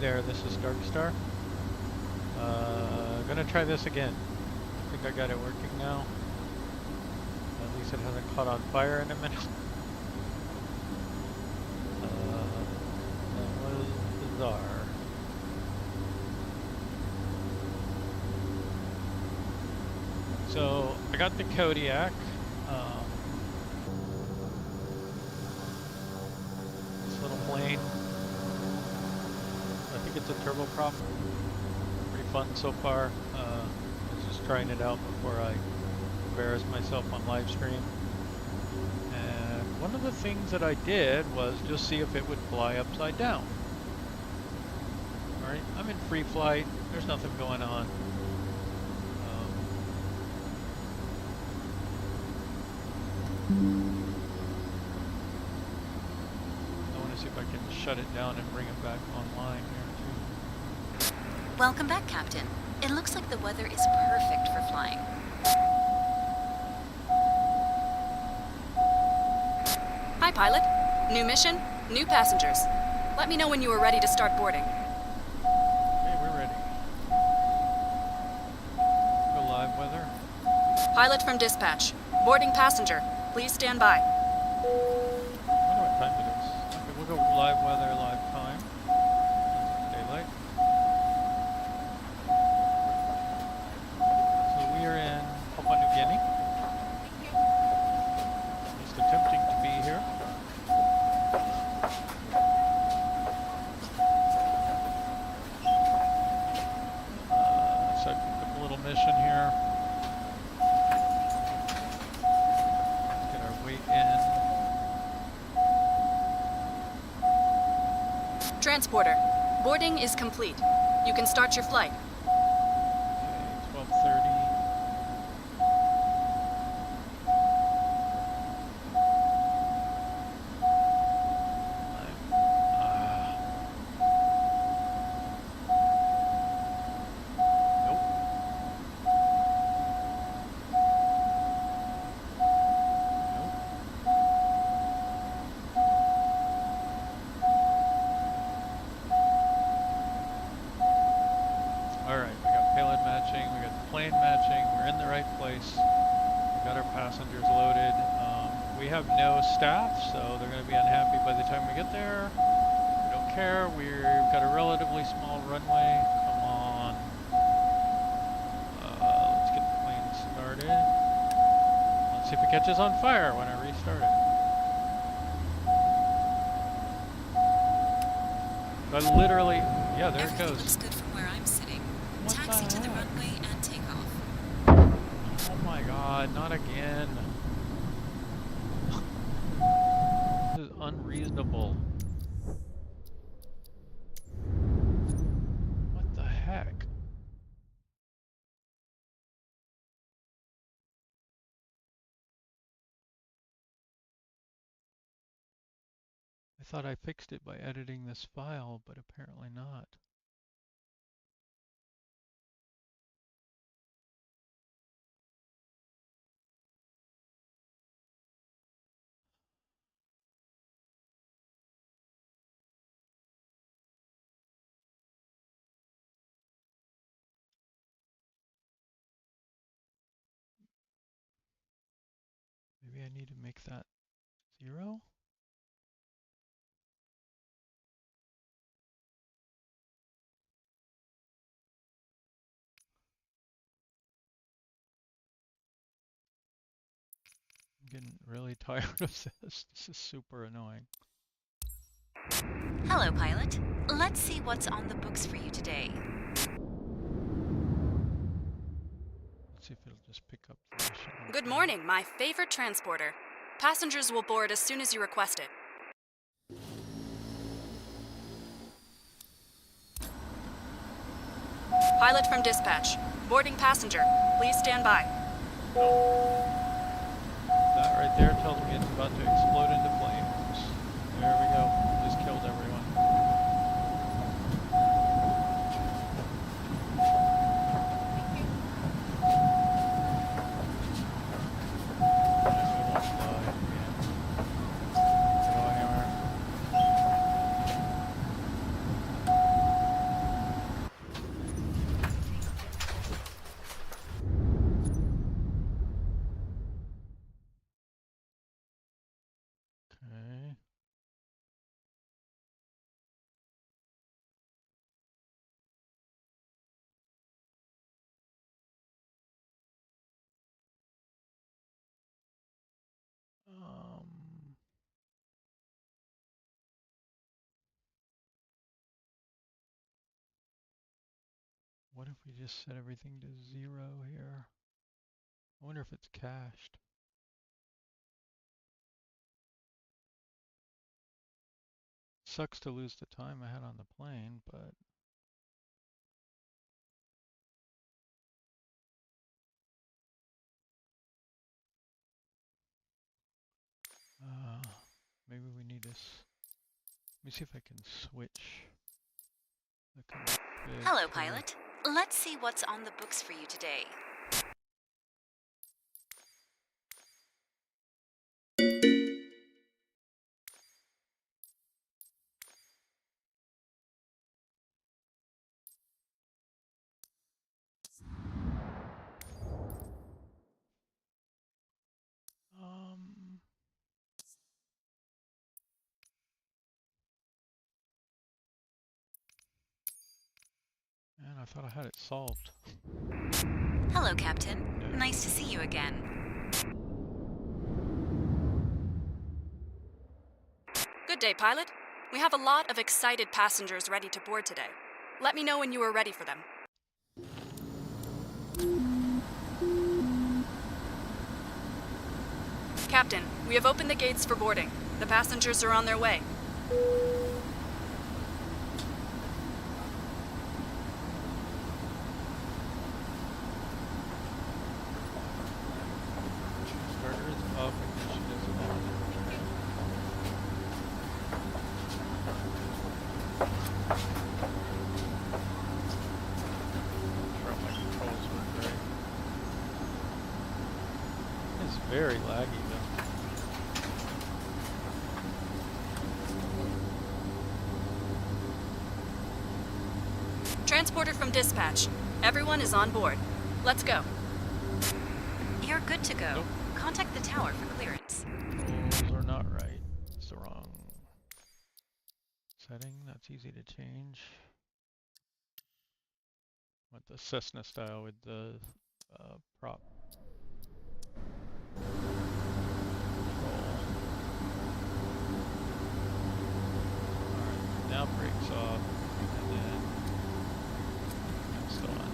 there, this is Dark Star. Gonna try this again. I think I got it working now. At least it hasn't caught on fire in a minute. That was bizarre. So I got the Kodiak. This little plane. I think it's a turboprop. Pretty fun so far. I was just trying it out before I embarrass myself on live stream. And one of the things that I did was just see if it would fly upside down. Alright, I'm in free flight, there's nothing going on. I want to see if I can shut it down and bring it back online here too. Welcome back, Captain. It looks like the weather is perfect for flying. Hi, pilot. New mission, new passengers. Let me know when you are ready to start boarding. Okay, we're ready. Go live weather. Pilot from dispatch. Boarding passenger. Please stand by. I wonder what time it is. Okay, we'll go live weather, live time. Daylight. So we are in Papua New Guinea. Just attempting to be here. So I picked up a little mission here. Transporter, boarding is complete. You can start your flight. Okay, 12:30. Nope. Alright, we got payload matching, we got the plane matching, we're in the right place. We got our passengers loaded. We have no staff, so they're going to be unhappy by the time we get there. We don't care, we've got a relatively small runway. Come on. Let's get the plane started. Let's see if it catches on fire when I restart it. But literally, yeah, there it goes. Looks good from where I'm sitting. What Taxi the to the heck? runway and take off. Oh my god, not again. This is unreasonable. What the heck? I thought I fixed it by editing this file, but apparently not. Maybe I need to make that 0? I'm getting really tired of this. This is super annoying. Hello, pilot. Let's see what's on the books for you today. Let's see if it'll just pick up the mission. Good morning, my favorite transporter. Passengers will board as soon as you request it. Pilot from dispatch. Boarding passenger. Please stand by. That right there tells me it's about to explode into flames. There we go. Just killed everyone. What if we just set everything to 0 here? I wonder if it's cached. Sucks to lose the time I had on the plane, but maybe we need this. Let me see if I can switch the config Hello, here. pilot. Let's see what's on the books for you today. Man, I thought I had it solved. Hello, Captain. Nice to see you again. Good day, pilot. We have a lot of excited passengers ready to board today. Let me know when you are ready for them. Captain, we have opened the gates for boarding. The passengers are on their way. Starter is up, ignition is on. Sure my controls work right. It's very laggy though. Transporter from dispatch. Everyone is on board. Let's go. You're good to go. Nope. Contact the tower for clearance. Controls are not right. It's the wrong setting. That's easy to change. Want the Cessna style with the prop. Alright, now brakes off, and then next on.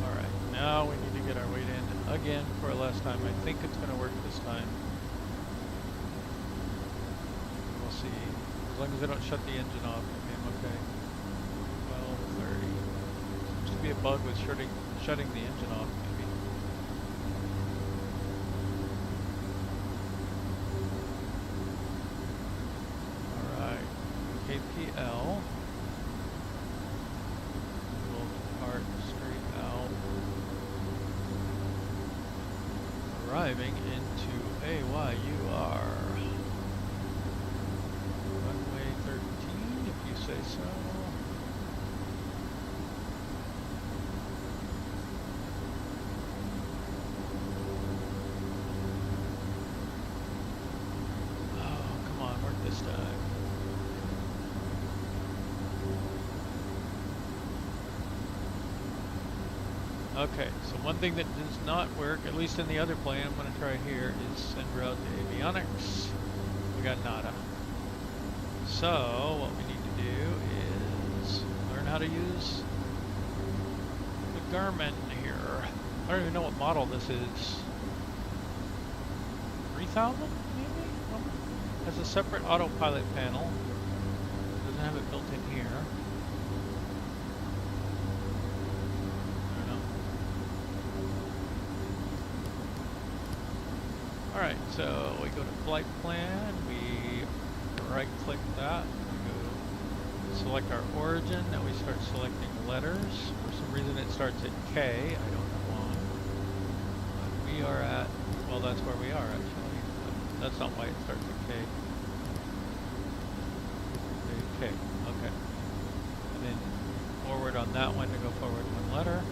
Alright, now we need to get our weight in again for a last time. I think it's going to work this time. We'll see. As long as I don't shut the engine off, I'm okay. 12:30. Seems to be a bug with shutting the engine off, maybe. Alright, KPL. We'll depart straight out. Arriving into AYUR. Runway 13, if you say so. Oh, come on, work this time. Okay, so one thing that does not work, at least in the other plane, I'm going to try here, is send route to avionics. We got nada. So, what we need to do is learn how to use the Garmin here. I don't even know what model this is. 3000 maybe? Has a separate autopilot panel. Doesn't have it built in here. Alright, so we go to flight plan, we right click that, we go select our origin, now we start selecting letters. For some reason it starts at K, I don't know why. But we are at, well that's where we are actually, but that's not why it starts at K. K, okay. And then forward on that one to go forward one letter.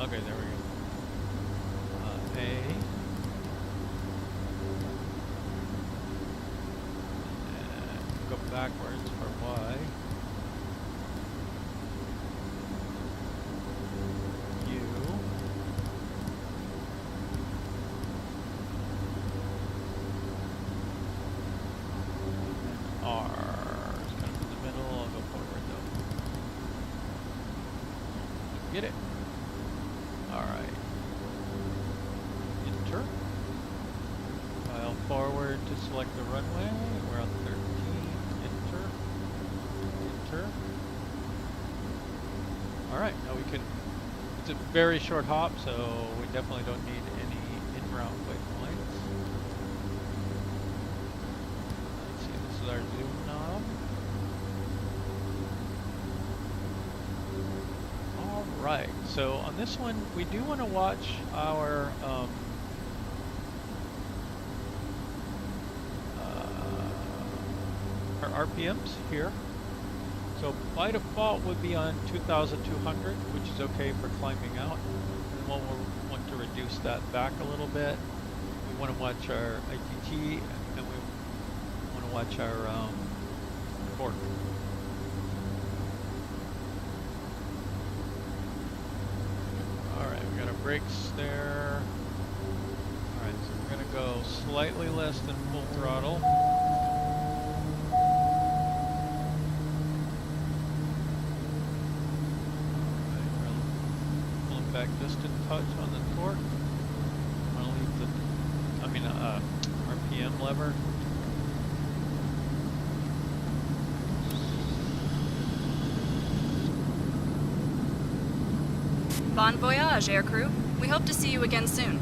Okay, there we go. A. And go backwards for Y. U. R is kind of in the middle. I'll go forward though. Get it. Alright. Enter. File forward to select the runway. We're on 13. Enter. Enter. Alright, now we can. It's a very short hop, so we definitely don't need any in-route waypoints. Let's see, this is our zoom knob. Alright, so on this one, we do want to watch our RPMs here. So by default would be on 2,200, which is okay for climbing out. And we'll want to reduce that back a little bit. We want to watch our ITT, and we want to watch our torque. Alright, we got our brakes there. Alright, so we're going to go slightly less than full throttle. Back just a touch on the torque. I'm going to leave the, RPM lever. Bon voyage, aircrew. We hope to see you again soon.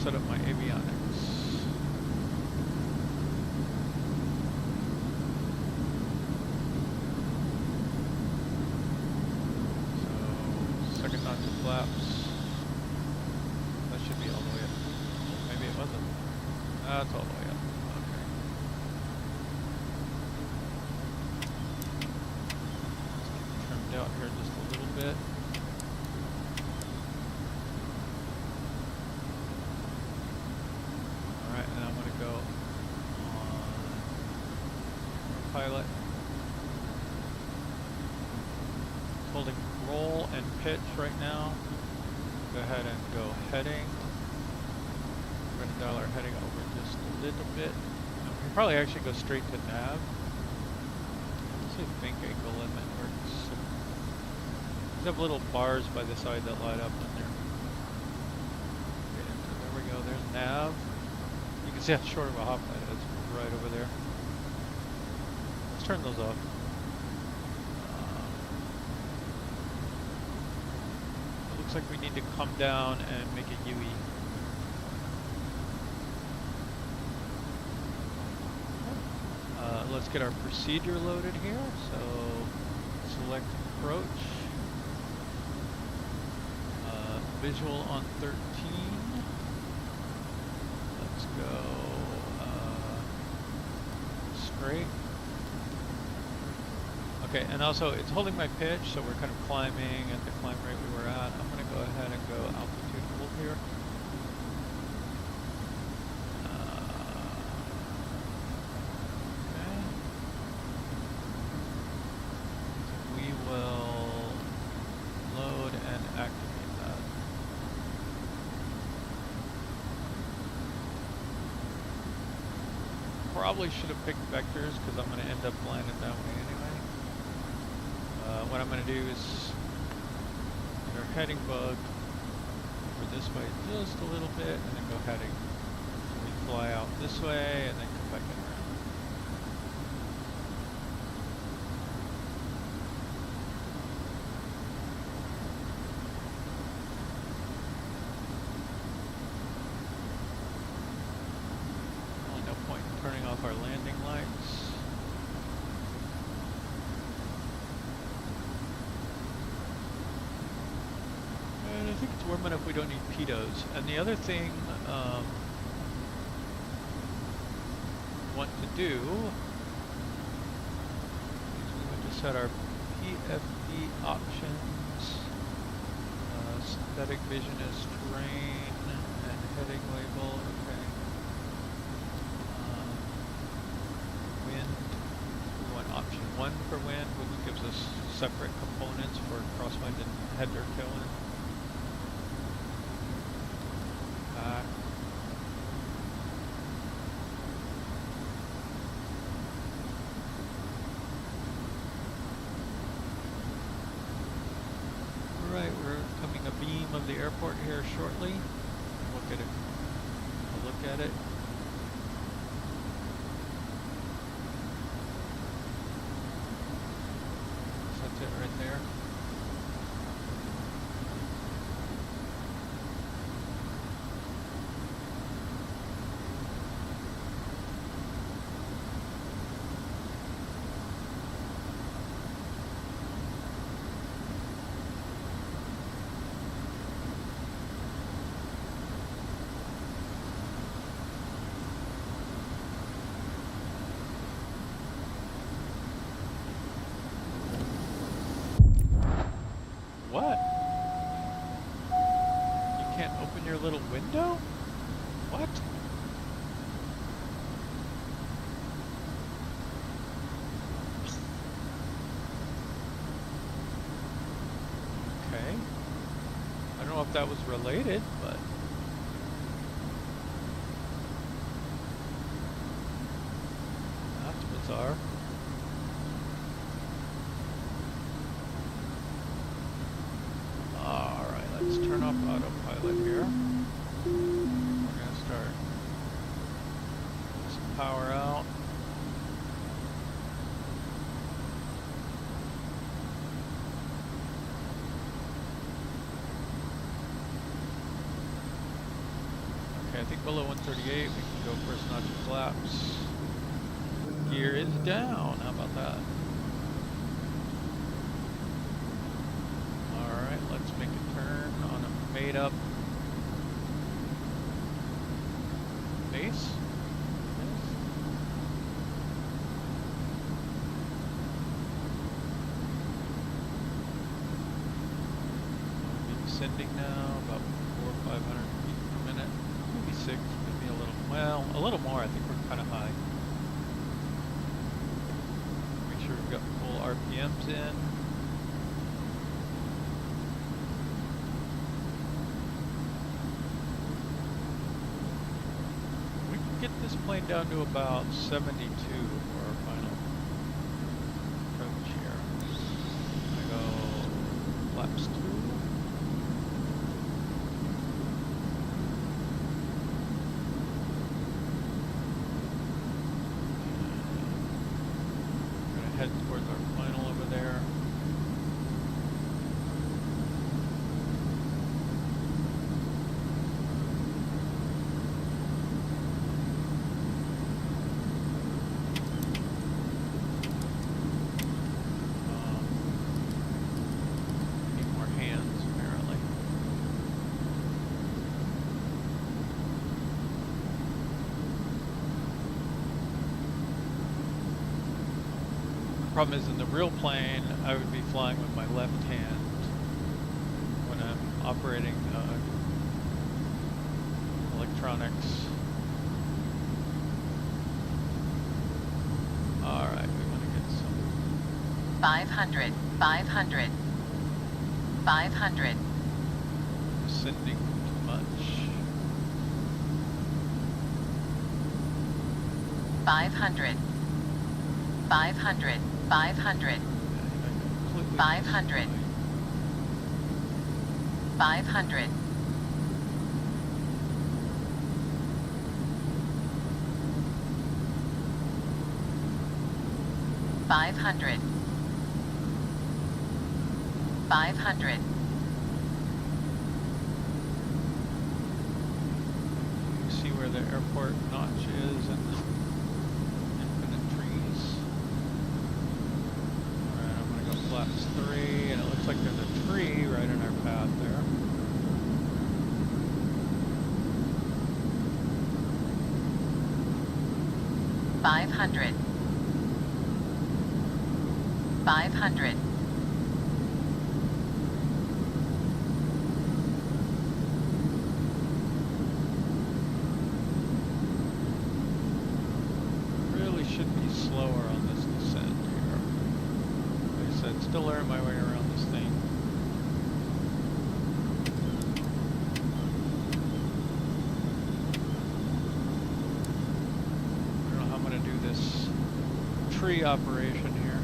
Set up my avionics. So, second notch of flaps. That should be all the way up. Oh, maybe it wasn't. That's all the way up. Okay. Let's get trimmed out here just a little bit. Pilot. Holding roll and pitch right now. Go ahead and go heading. We're going to dial our heading over just a little bit. We can probably actually go straight to nav. Let's see if bank angle limit works. They have little bars by the side that light up when they're. Okay, so there we go. There's nav. You can see how short of a hop that is. Right over there. Turn those off. It looks like we need to come down and make a UE. Let's get our procedure loaded here. So select approach. Visual on 13. Let's go straight. Okay, and also it's holding my pitch, so we're kind of climbing at the climb rate we were at. I'm going to go ahead and go altitude hold here. Okay. So we will load and activate that. Probably should have picked vectors because I'm going to end up flying it that way anyway. What I'm going to do is get our heading bug over this way just a little bit and then go heading. So we fly out this way and then come back in around. No point in turning off our landing lights. And I think it's warm enough we don't need pitos. And the other thing want to do is we want to set our PFD options. Synthetic vision is terrain and heading label. Okay. Wind. We want option 1 for wind, which gives us separate components for crosswind and head or tailwind. Alright, we're coming abeam of the airport here shortly. We'll get a look at it. So that's it right there. What? You can't open your little window? What? Okay. I don't know if that was related, but... that's bizarre. Let's turn off autopilot here. We're going to start some power out. Okay, I think below 138 we can go first notch of flaps. Gear is down. How about that? Let's make a turn on a made up base. We'll be descending now about 400 or 500 feet per minute, maybe 6, maybe a little more. I think we're kind of high. Make sure we've got full RPMs in. Get this plane down to about 72 for our final approach here. I go flaps 2. I'm gonna head towards our final over there. Problem is, in the real plane, I would be flying with my left hand when I'm operating electronics. All right, we want to get some 500, 500, 500. ascending too much. 500, 500, 500, 500, 500. 500. 500. You see where the airport notch is and infinite trees. Alright, I'm gonna go flaps 3, and it looks like there's a tree right in our path there. $500. 500. Really should be slower on this descent here. Like I said, still learning my way around this thing. I don't know how I'm gonna do this tree operation here.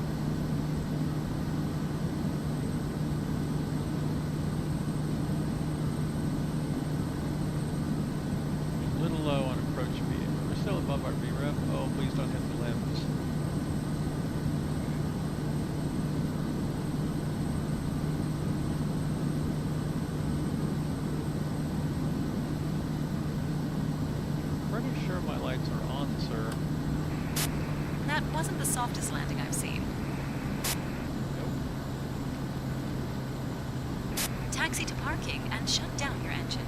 A little low on approach speed. We're still above our VREF. Oh, please don't hit the limbs. Pretty sure my lights are on, sir. That wasn't the softest landing I've seen. Nope. Taxi to parking and shut down your engine.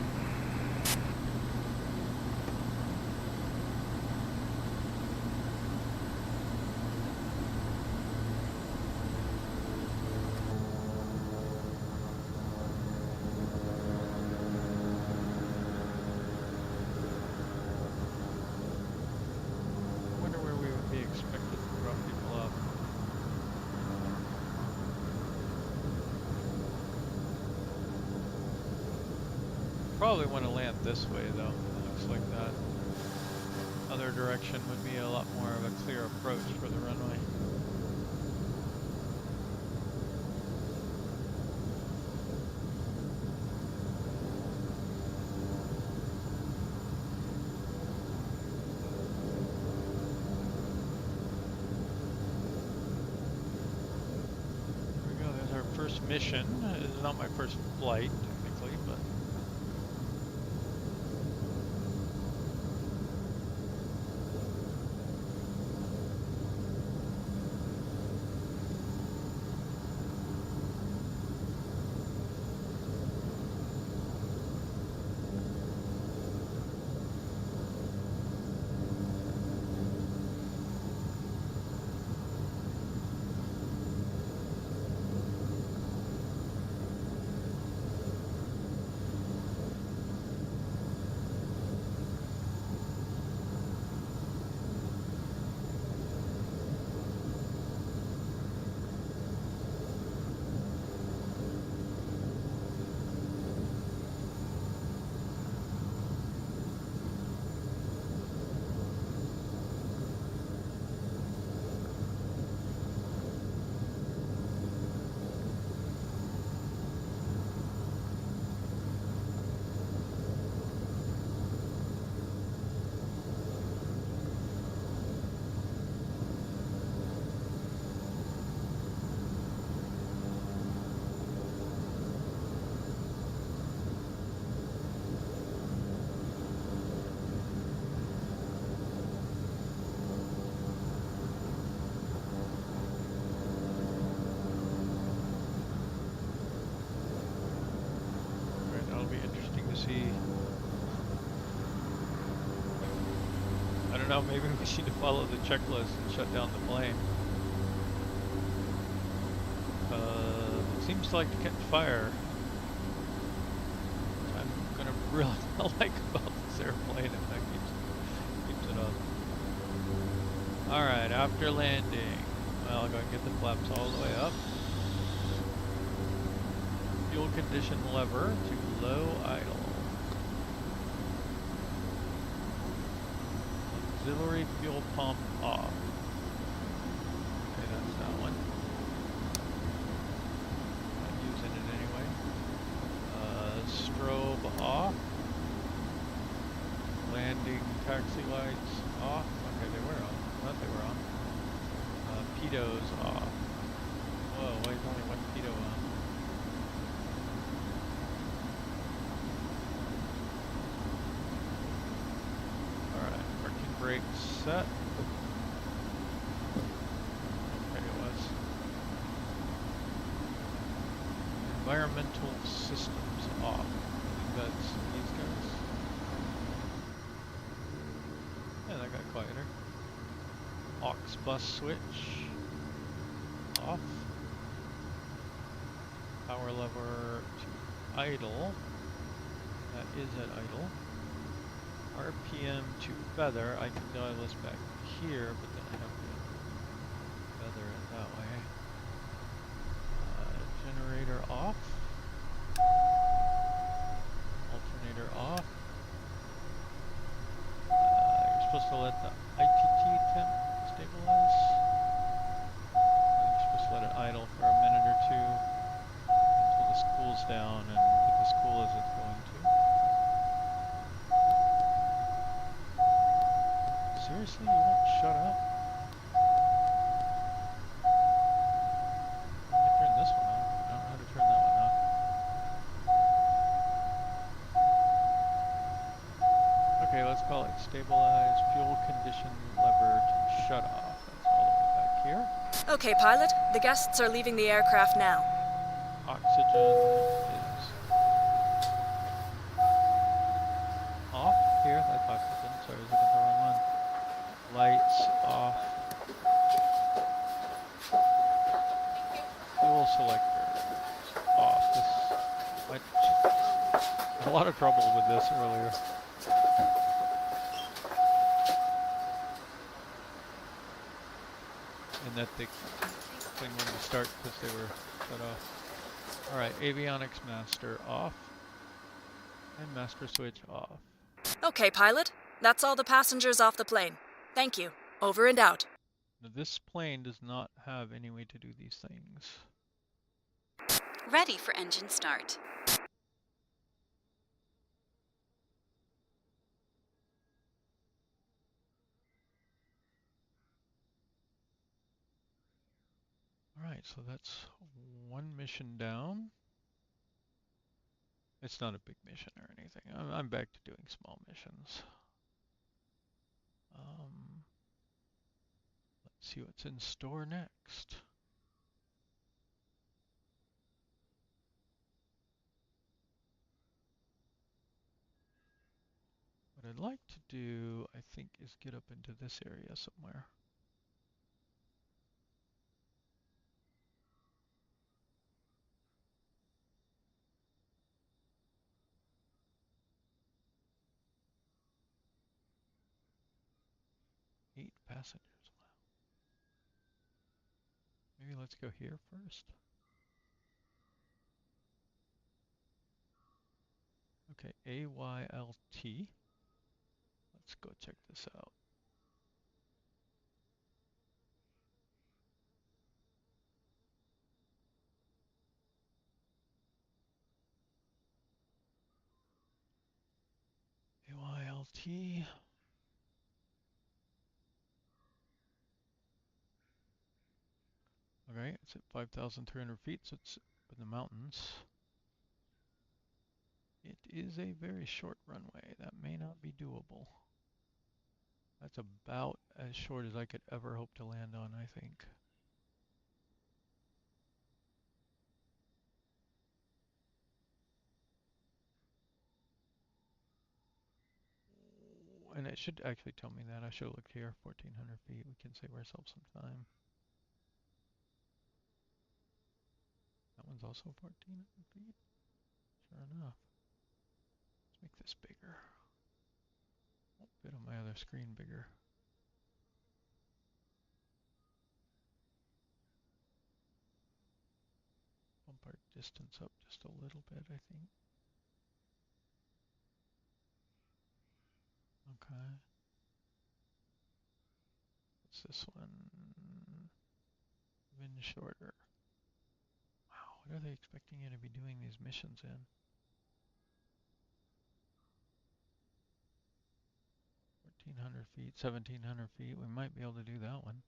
Wonder where we would be expected to drop people off. Probably want to land this way though. It looks like that other direction would be a lot more of a clear approach for the runway. There we go, there's our first mission. It's not my first flight technically, but see. I don't know, maybe we need to follow the checklist and shut down the plane. It seems like to catch fire. I'm gonna really not like about this airplane if that keeps it up. Alright, after landing, well, I'll go and get the flaps all the way up. Fuel condition lever to low idle. Auxiliary fuel pump off. Okay, that's that one. Not using it anyway. Strobe off. Landing taxi lights off. Okay, they were on. I thought they were on. pitos off. Whoa, why is only one pitot on? Alright, parking brake set. Okay, it was. Environmental systems off. I think that's these guys. Yeah, that got quieter. Aux bus switch off. Power lever to idle. That is at idle. RPM to feather. I can dial this back here, but then I have to feather it that way. Generator off. Alternator off. You're supposed to let the ITT temp stabilize. You're supposed to let it idle for a minute or two until this cools down and get this cool as it's going to. Seriously, you won't shut up? I turned this one off. I don't know how to turn that one off. Okay, let's call it stabilize fuel condition lever to shut off. That's all the way back here. Okay, pilot. The guests are leaving the aircraft now. Oxygen is off here. That's oxygen. Sorry, I was looking at the wrong one. Lights off. Fuel selectors off. I had a lot of trouble with this earlier. And that the thing when you start because they were shut off. Alright, avionics master off. And master switch off. Okay, pilot. That's all the passengers off the plane. Thank you. Over and out. Now, this plane does not have any way to do these things. Ready for engine start. Alright, so that's one mission down. It's not a big mission or anything. I'm back to doing small missions. Let's see what's in store next. What I'd like to do, I think, is get up into this area somewhere. Eight passengers. Wow. Maybe let's go here first. Okay, AYLT. Let's go check this out. AYLT. Okay, it's at 5,300 feet, so it's in the mountains. It is a very short runway. That may not be doable. That's about as short as I could ever hope to land on, I think. And it should actually tell me that. I should have looked here. 1,400 feet. We can save ourselves some time. That one's also 1,400 feet. Sure enough. Let's make this bigger. Won't fit on my other screen bigger. Bump our distance up just a little bit, I think. Okay. What's this one? Even shorter. Wow, what are they expecting you to be doing these missions in? 1,400 feet, 1,700 feet. We might be able to do that one.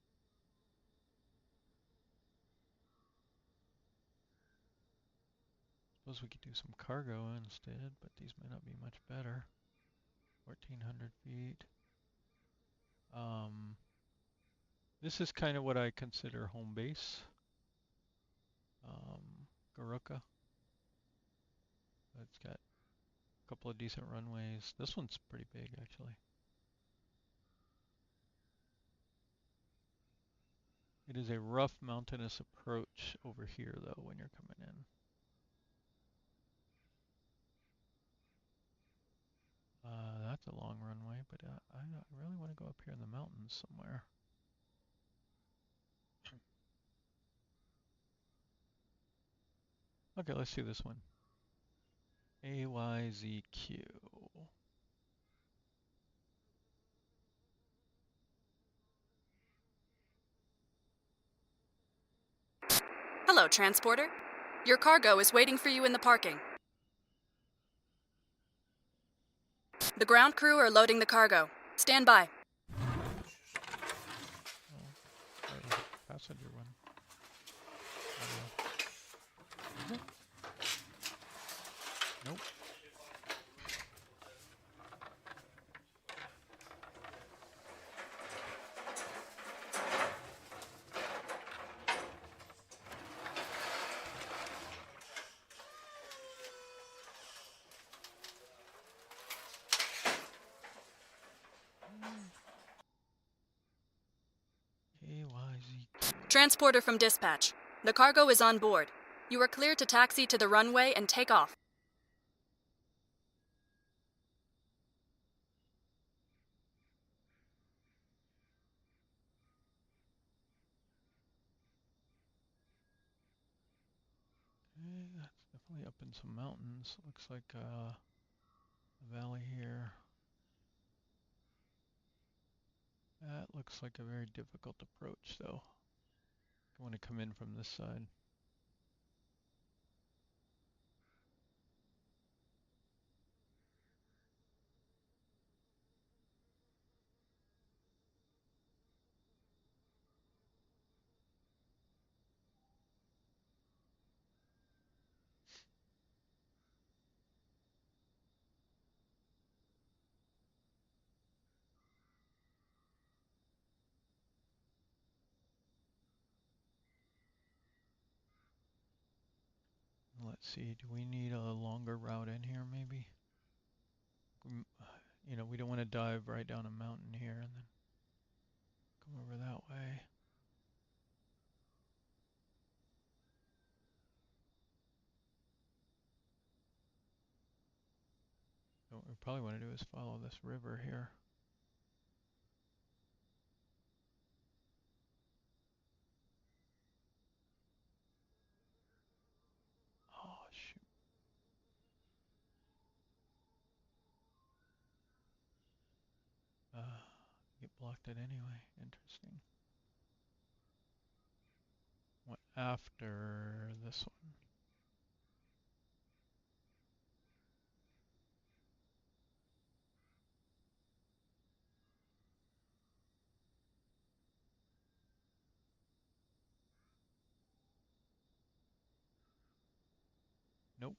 Suppose we could do some cargo instead, but these may not be much better. 1,400 feet. This is kind of what I consider home base. Garuka. It's got a couple of decent runways. This one's pretty big, actually. It is a rough mountainous approach over here, though, when you're coming in. That's a long runway, but I really want to go up here in the mountains somewhere. Okay, let's do this one. AYZQ. Hello, transporter. Your cargo is waiting for you in the parking. The ground crew are loading the cargo. Stand by. Oh, that was a passenger one. Is it? Nope. AYZQ. Transporter from dispatch. The cargo is on board. You are clear to taxi to the runway and take off. Okay, that's definitely up in some mountains. Looks like a valley here. That looks like a very difficult approach, though. I want to come in from this side. Let's see, do we need a longer route in here, maybe? You know, we don't want to dive right down a mountain here and then come over that way. So what we probably want to do is follow this river here. Oh, shoot. Get blocked it anyway. Interesting. What after this one? Nope.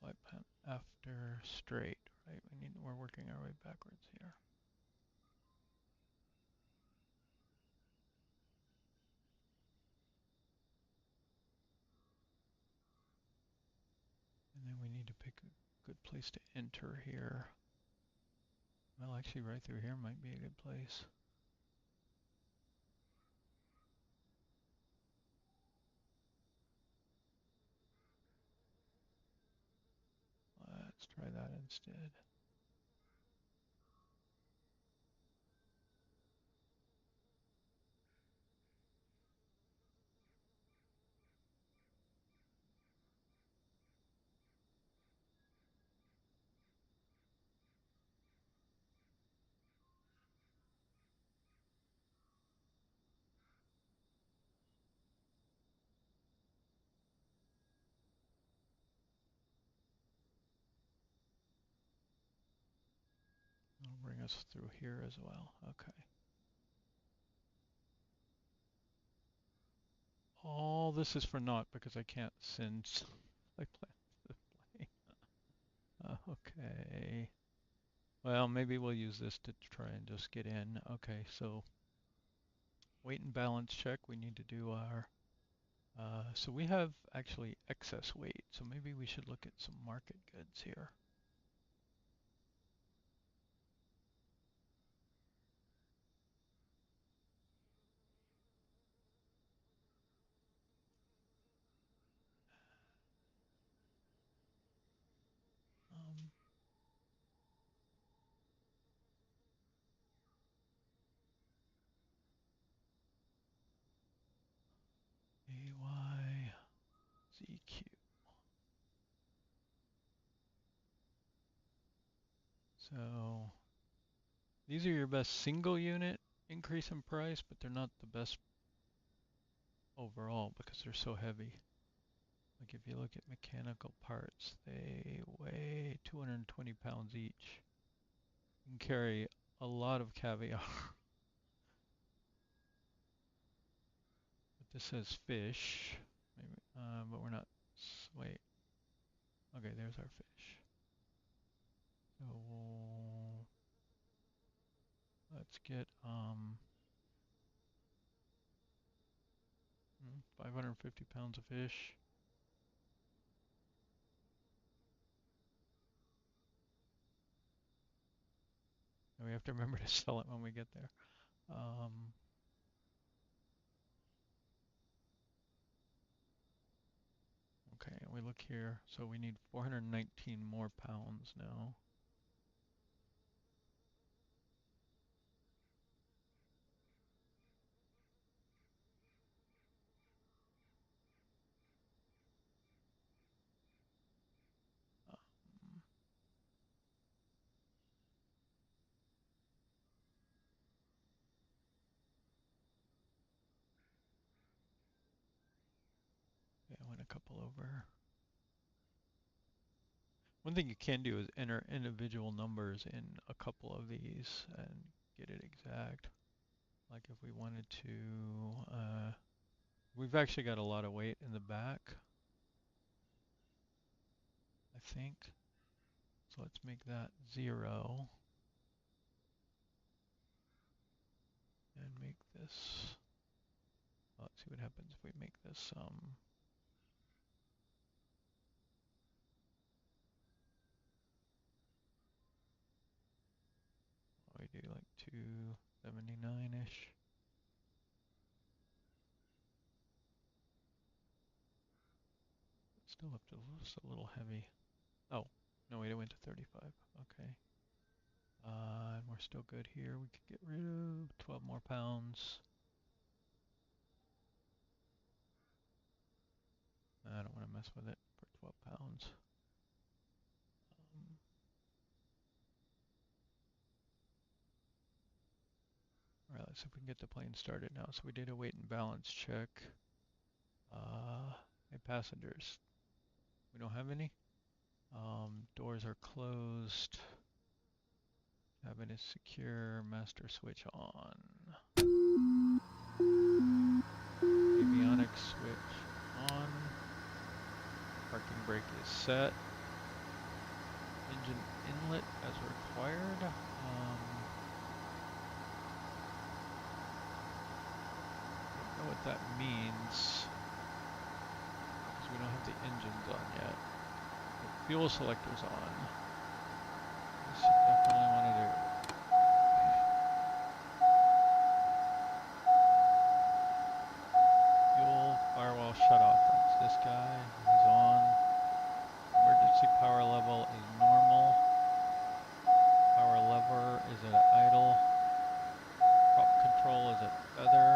Flight path after straight, right? We're working our way backwards here. And then we need to pick a good place to enter here. Well, actually right through here might be a good place. Let's try that instead. us through here as well. Okay. All this is for naught because I can't send I plan the plane. Okay. Well, maybe we'll use this to try and just get in. Okay, so weight and balance check. We need to do our, so we have actually excess weight. So maybe we should look at some market goods here. AY, ZQ. So these are your best single unit increase in price, but they're not the best overall because they're so heavy. Like if you look at mechanical parts, they weigh 220 pounds each. You can carry a lot of caviar. But this says fish, maybe, but we're not, wait. Okay, there's our fish. So let's get 550 pounds of fish. And we have to remember to sell it when we get there. Okay, we look here. So we need 419 more pounds now. Yeah, I went a couple over. One thing you can do is enter individual numbers in a couple of these and get it exact. Like if we wanted to, we've actually got a lot of weight in the back, I think. So let's make that 0. And make this, let's see what happens if we make this, we do like 279-ish. Still up to just a little heavy. Oh, no, wait, it went to 35. Okay. And we're still good here. We could get rid of 12 more pounds. I don't want to mess with it for 12 pounds. All right, let's see if we can get the plane started now. So we did a weight and balance check. Hey, passengers. We don't have any. Doors are closed. Cabin is secure. Master switch on. Avionics switch on. Parking brake is set. Engine inlet as required. Don't know what that means because we don't have the engines on yet. The fuel selector's on. This you definitely want to do. Fuel firewall shut off. That's this guy. He's on. Emergency power level is normal. Power lever is at idle. Prop control is at feather.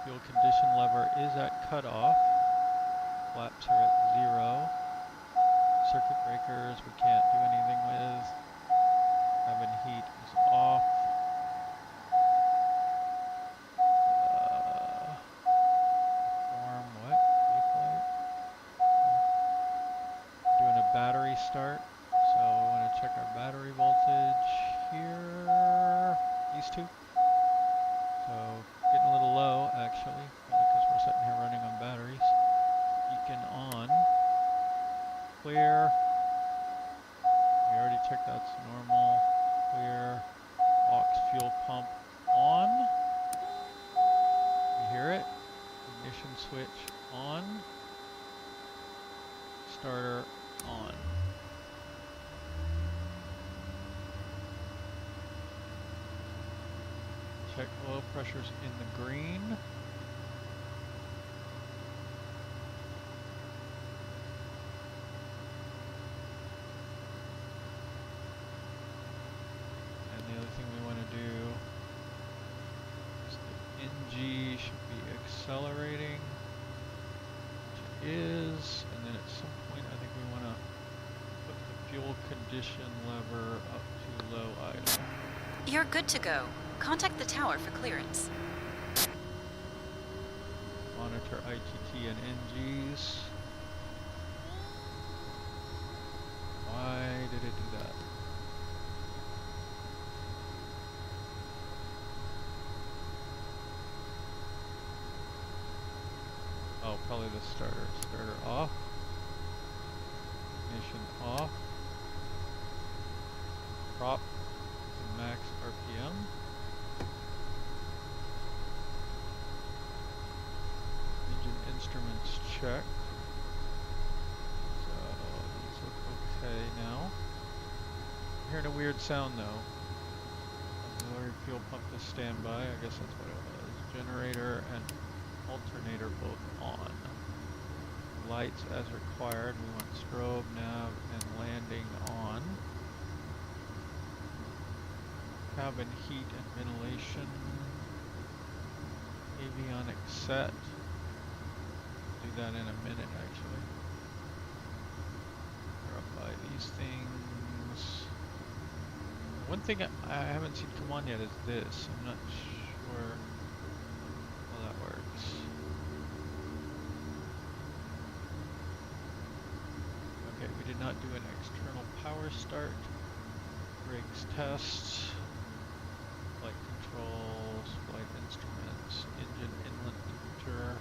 Fuel condition lever is at cutoff. Flaps are at 0. Circuit breakers we can't do anything with. Detect oil pressures in the green. And the other thing we want to do is the NG should be accelerating, which it is, and then at some point I think we want to put the fuel condition lever up to low idle. You're good to go. Contact the tower for clearance. Monitor ITT and NGs. Why did it do that? Oh, probably the starter. Starter off. Ignition off. Prop to max RPM. Engine instruments checked. So these look okay now. I'm hearing a weird sound though. Auxiliary fuel pump is standby. I guess that's what it was. Generator and alternator both on. Lights as required. We want strobe, nav, and landing on. Cabin heat and ventilation. Avionics set. Do that in a minute actually. We're up by these things. One thing I haven't seen come on yet is this. I'm not sure how that works. Okay, we did not do an external power start. Brakes tests. Flight controls, flight instruments, engine inlet temperature.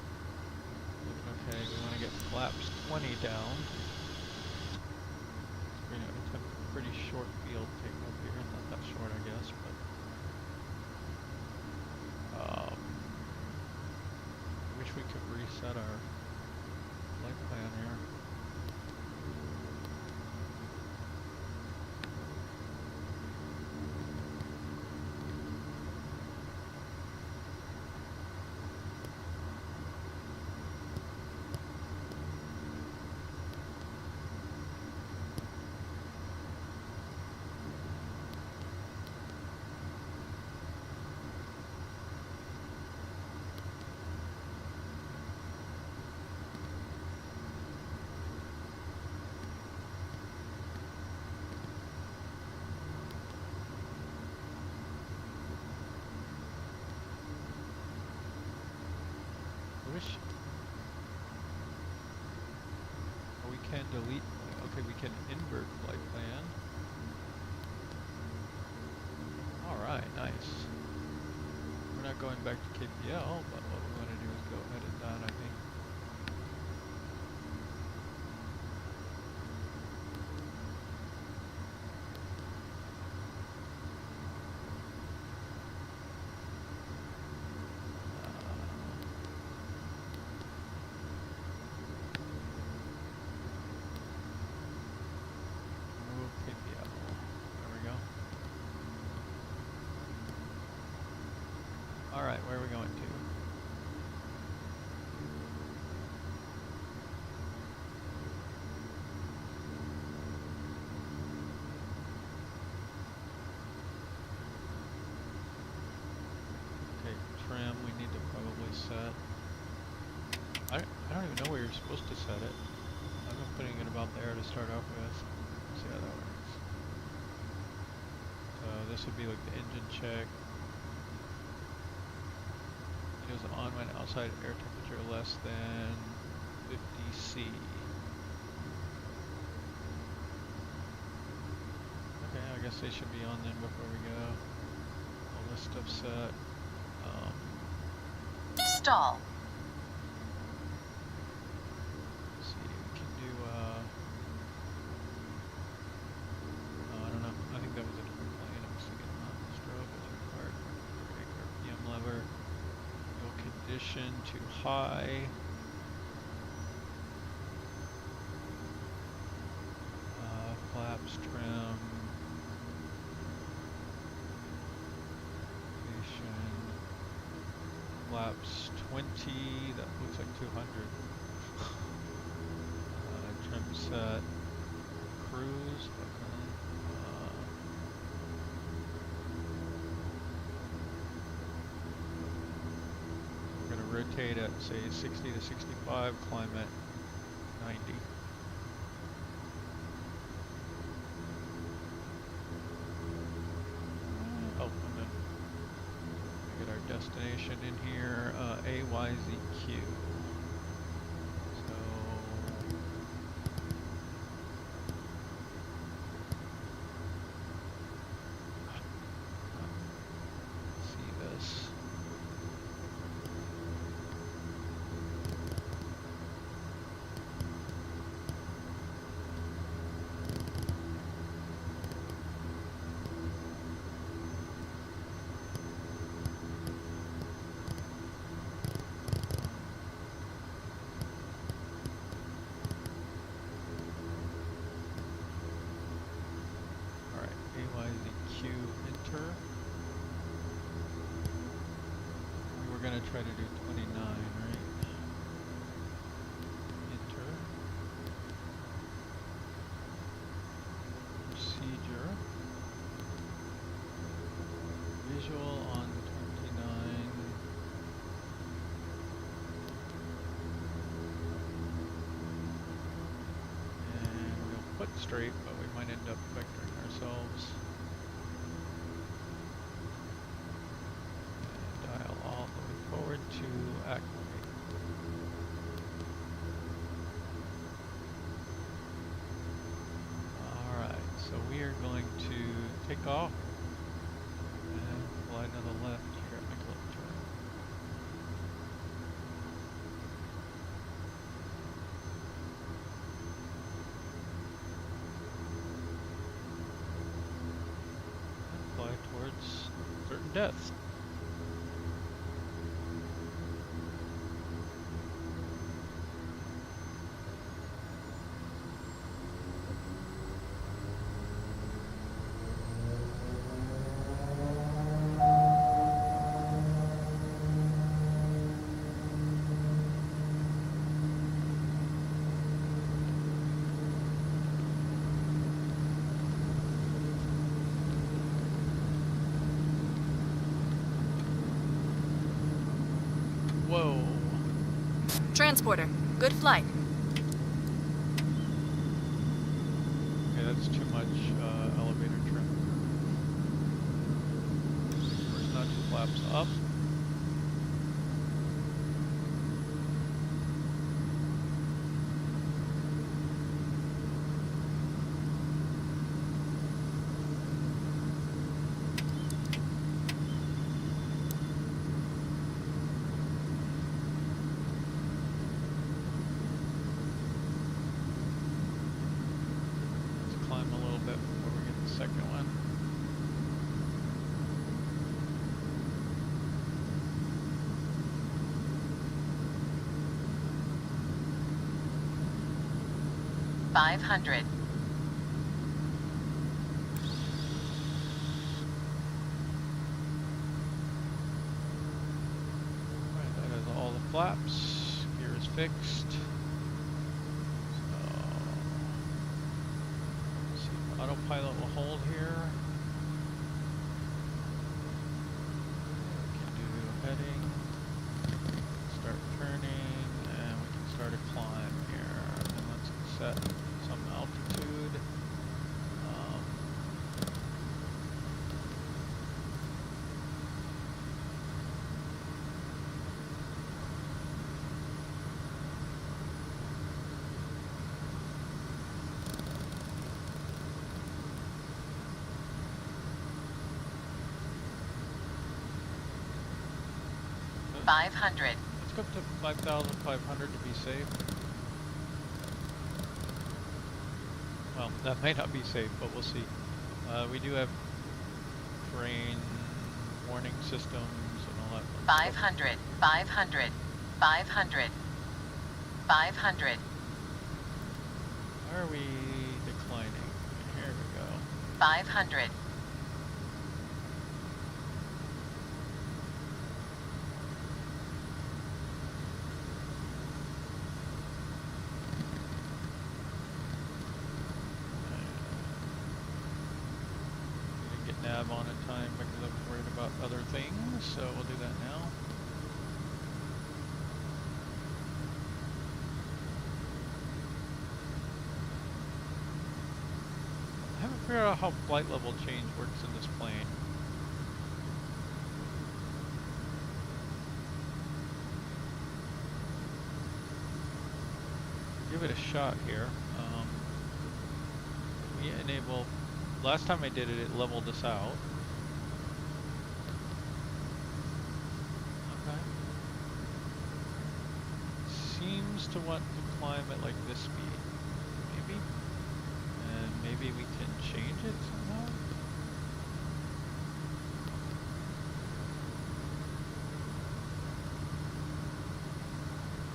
Looking okay. We want to get flaps 20 down. We're going to attempt a pretty short field takeoff here. Not that short, I guess, but I wish we could reset our flight plan here. Oh, we can delete. Okay, we can invert flight plan. Alright, nice. We're not going back to KPL, but what we want to do is go edit that, I think. Alright, where are we going to? Okay, trim we need to probably set. I don't even know where you're supposed to set it. I've been putting it about there to start off with. Let's see how that works. So this would be like the engine check. Goes on when outside air temperature less than 50 C. Okay, I guess they should be on then before we go. All this stuff set. Stall. Let's see, we can do I don't know. I think that was a different plane. I was thinking strobe is required. RPM lever. Condition to high. Flaps trim. Station. flaps 20, that looks like 200. Trim set, cruise, okay. We're gonna rotate at say 60 to 65, climb at 90. Oh, and then we get our destination in here, AYZQ. So see this. AYZQ enter. We were going to try to do 29, right? Enter. Procedure. Visual on 29. And we'll put straight, but we might end up vectoring ourselves. And dial all the way forward to acclimate. Alright, so we are going to take off and fly to the left here, make a left turn. And fly towards certain death. Whoa. Transporter, good flight. Okay, that's too much elevator trim. First notch flaps up. Let's climb a little bit before we get the second one. $500. Alright, that is all the flaps. Gear is fixed. So, let's see, autopilot will hold here. We can do heading, start turning, and we can start a climb here. And let's set some altitude. $500. Let's go up to 5,500 to be safe. Well, that may not be safe, but we'll see. We do have terrain warning systems and all that fun stuff. 500. 500. 500. 500. Why are we declining? Here we go. 500. other things, so we'll do that now. I haven't figured out how flight level change works in this plane. Give it a shot here. We enable. Last time I did it, it leveled us out. Okay. Seems to want to climb at like this speed, maybe, and maybe we can change it somehow.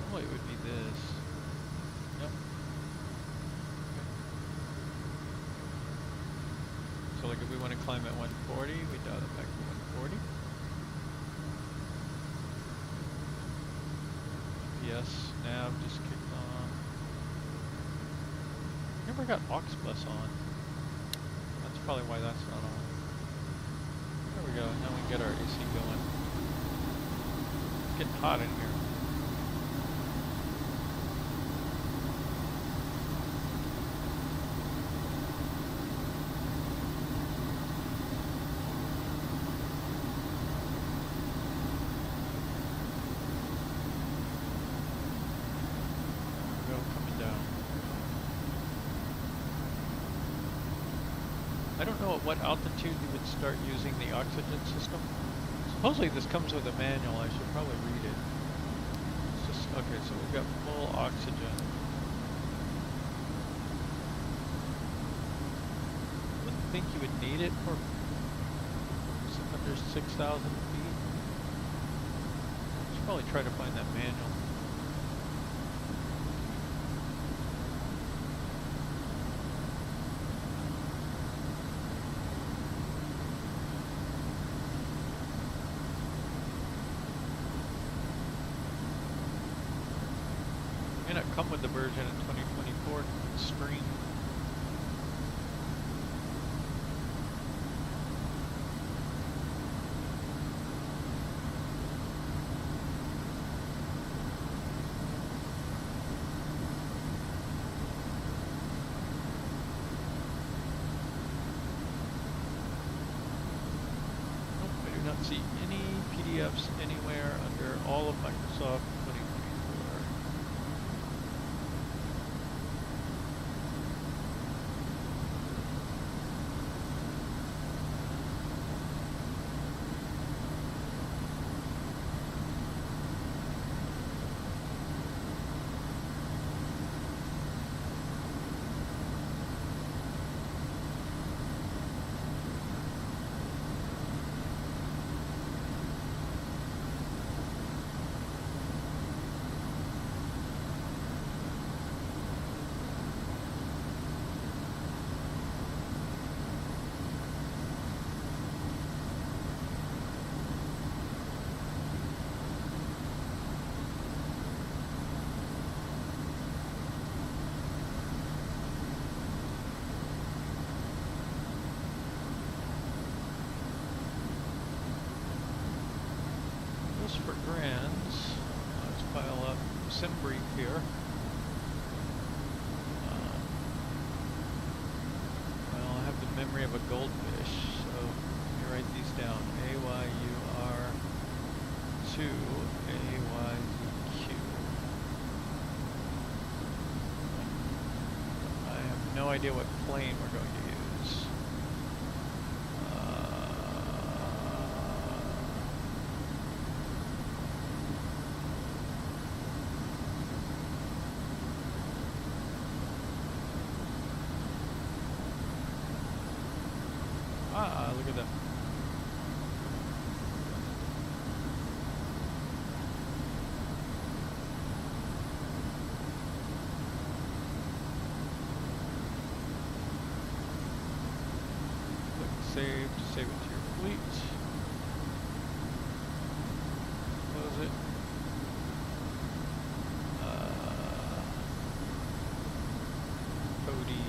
Probably it would be this. Yep. Okay. So like if we want to climb at 140, we dial it back to 140. Yes, nav just kicked on. Never got aux bus on. That's probably why that's not on. There we go. Now we can get our AC going. It's getting hot in here. I don't know at what altitude you would start using the oxygen system. Supposedly this comes with a manual. I should probably read it. It's just, okay, so we've got full oxygen. Wouldn't think you would need it for under 6,000 feet. Should probably try to find that manual. May not come with the version in 2024 stream. Nope, I do not see any PDFs anywhere under all of Microsoft 2024. For grands, let's pile up sim brief here. Well, I have the memory of a goldfish, so let me write these down. AYUR2 AYZQ. I have no idea what plane we're going to use. Look at that. Click save to save it to your fleet. Close it. Cody.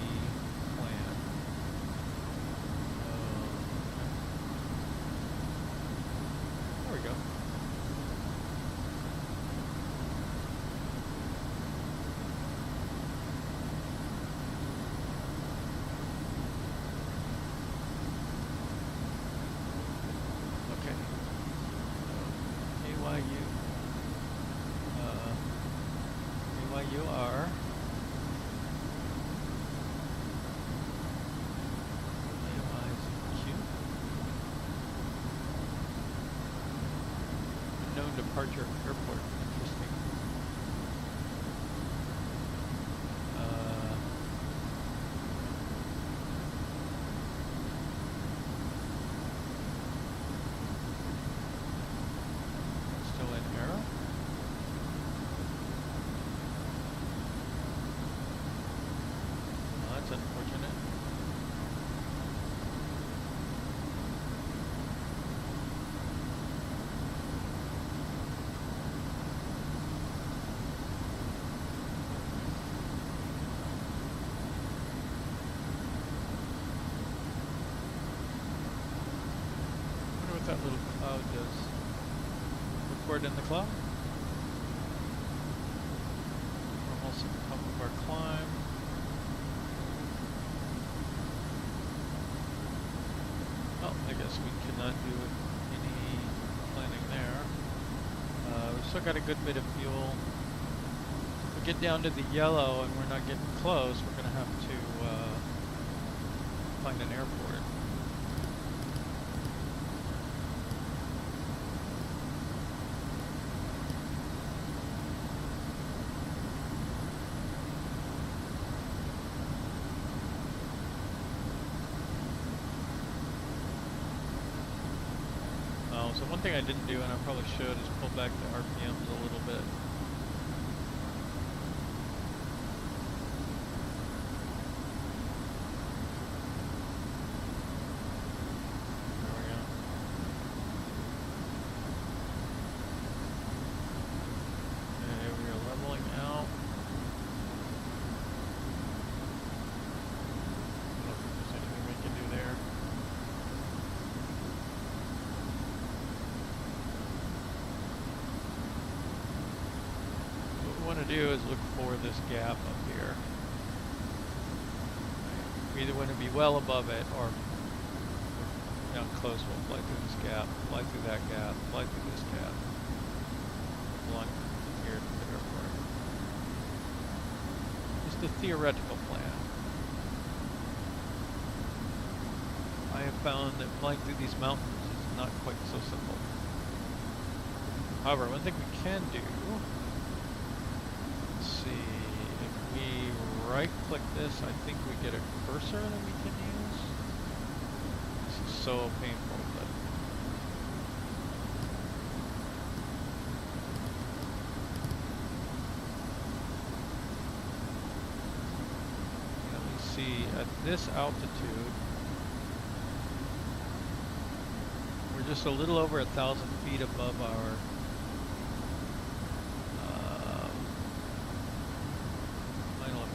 Maximum departure airport. Interesting. Still in error. Well, that's unfortunate. That little cloud does. Record in the cloud. We're almost at the top of our climb. Oh, I guess we cannot do any planning there. We've still got a good bit of fuel. If we get down to the yellow and we're not getting close, we're going to have to find an airport. So one thing I didn't do, and I probably should, is pull back the RPMs a little bit. There we go. Okay, we are leveling out. I don't know if there's anything we can do there. What we want to do is look for this gap up here. We either want to be well above it or down close. We'll fly through this gap, fly through that gap, fly through this gap, along here to the airport. Just a theoretical plan. I have found that flying through these mountains is not quite so simple. However, one thing we can do, see, if we right-click this, I think we get a cursor that we can use. This is so painful, but let me see, at this altitude, we're just a little over 1,000 feet above our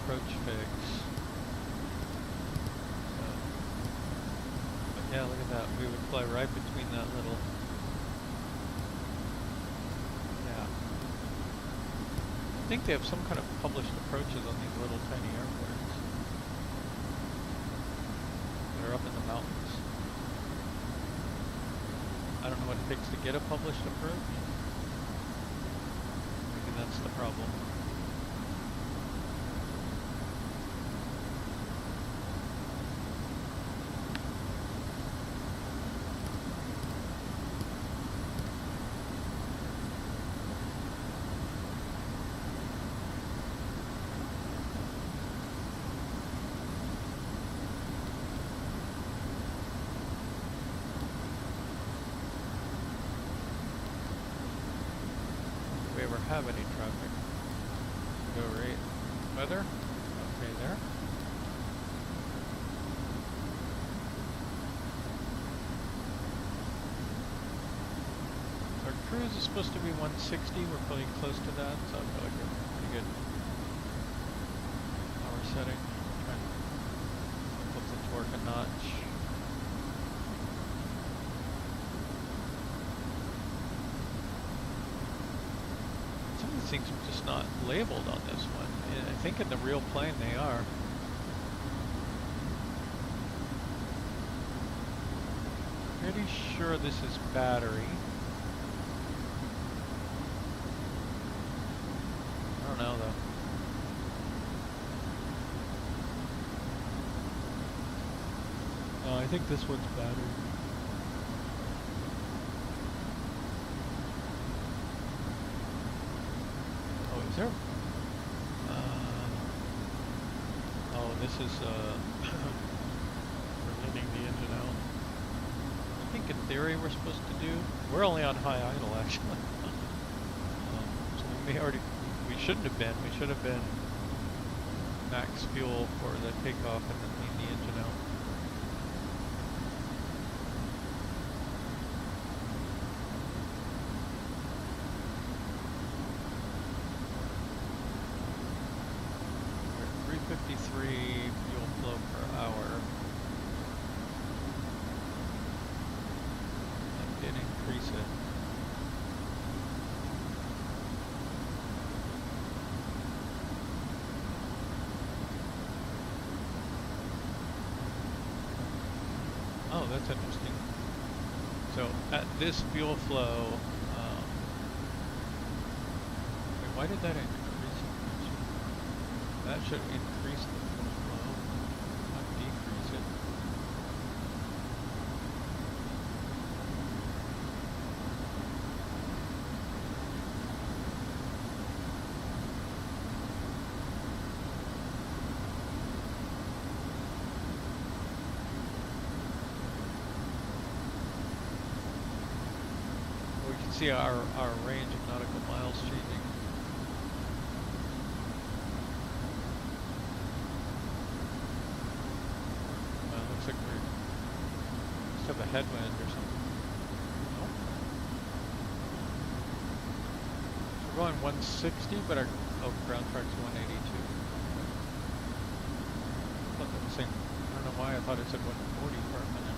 approach fix. So, but yeah, look at that. We would fly right between that little. Yeah. I think they have some kind of published approaches on these little tiny airports. They're up in the mountains. I don't know what it takes to get a published approach. Maybe that's the problem. Have any traffic. Go right. Weather. Okay, there. Our cruise is supposed to be 160. We're probably close to that, so I feel like a pretty good power setting. Try and up the torque a notch. Things are just not labeled on this one. I think in the real plane they are. Pretty sure this is battery. I don't know though. No, I think this one's battery. Is there? Oh, this is for letting the engine out. I think in theory we're supposed to do. We're only on high idle actually. So we shouldn't have been. We should have been max fuel for the takeoff and then lean the engine out. We're at 353 fuel flow per hour. That did increase it. Oh, that's interesting. So at this fuel flow, wait, why did that increase it? That should increase the fuel flow, not decrease it. See our range of nautical miles changing. Looks like we must have a headwind or something. Nope. So we're going 160, but our ground track's 182. I thought that was saying, I don't know why I thought it said 140 for a minute.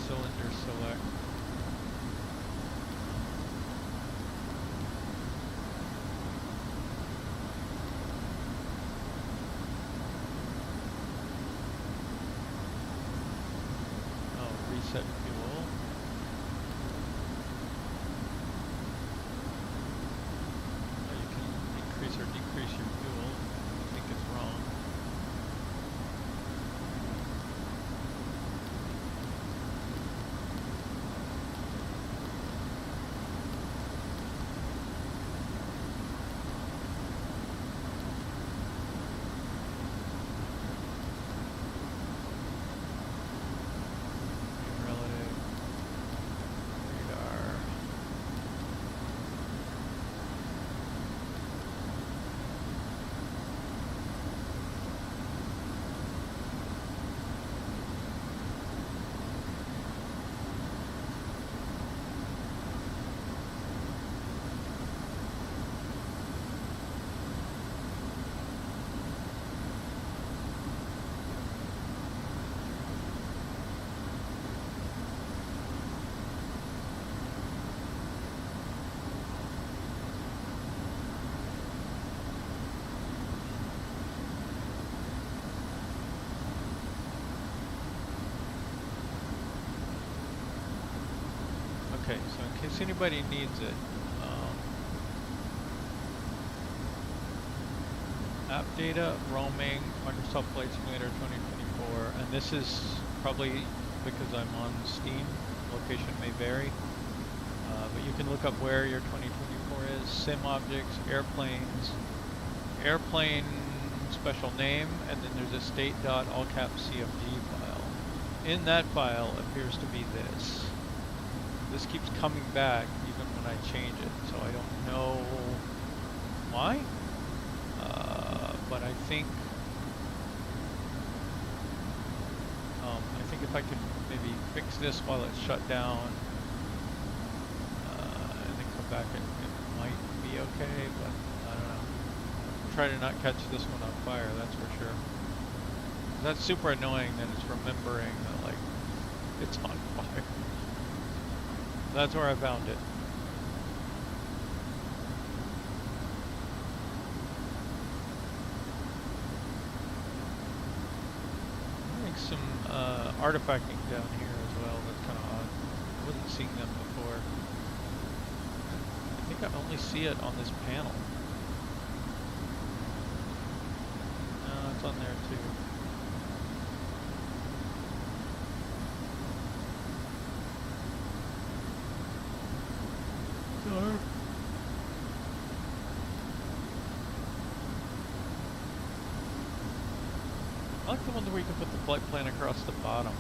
Cylinder select. Oh, reset fuel. Oh, you can increase or decrease your fuel. I think it's wrong. Okay, so in case anybody needs it, app data, roaming, Microsoft Flight Simulator 2024, and this is probably because I'm on Steam, location may vary, but you can look up where your 2024 is, sim objects, airplanes, airplane special name, and then there's a state.allcaps CFG file. In that file appears to be this. This keeps coming back even when I change it, so I don't know why, but I think if I could maybe fix this while it's shut down, and then come back, it might be okay, but I don't know. Try to not catch this one on fire, that's for sure. That's super annoying that it's remembering that, like, it's on fire. That's where I found it. Some artifacting down here as well. That's kind of odd. I wasn't seeing them before. I think I only see it on this panel. No, it's on there too. I like the ones where you can put the flight plan across the bottom.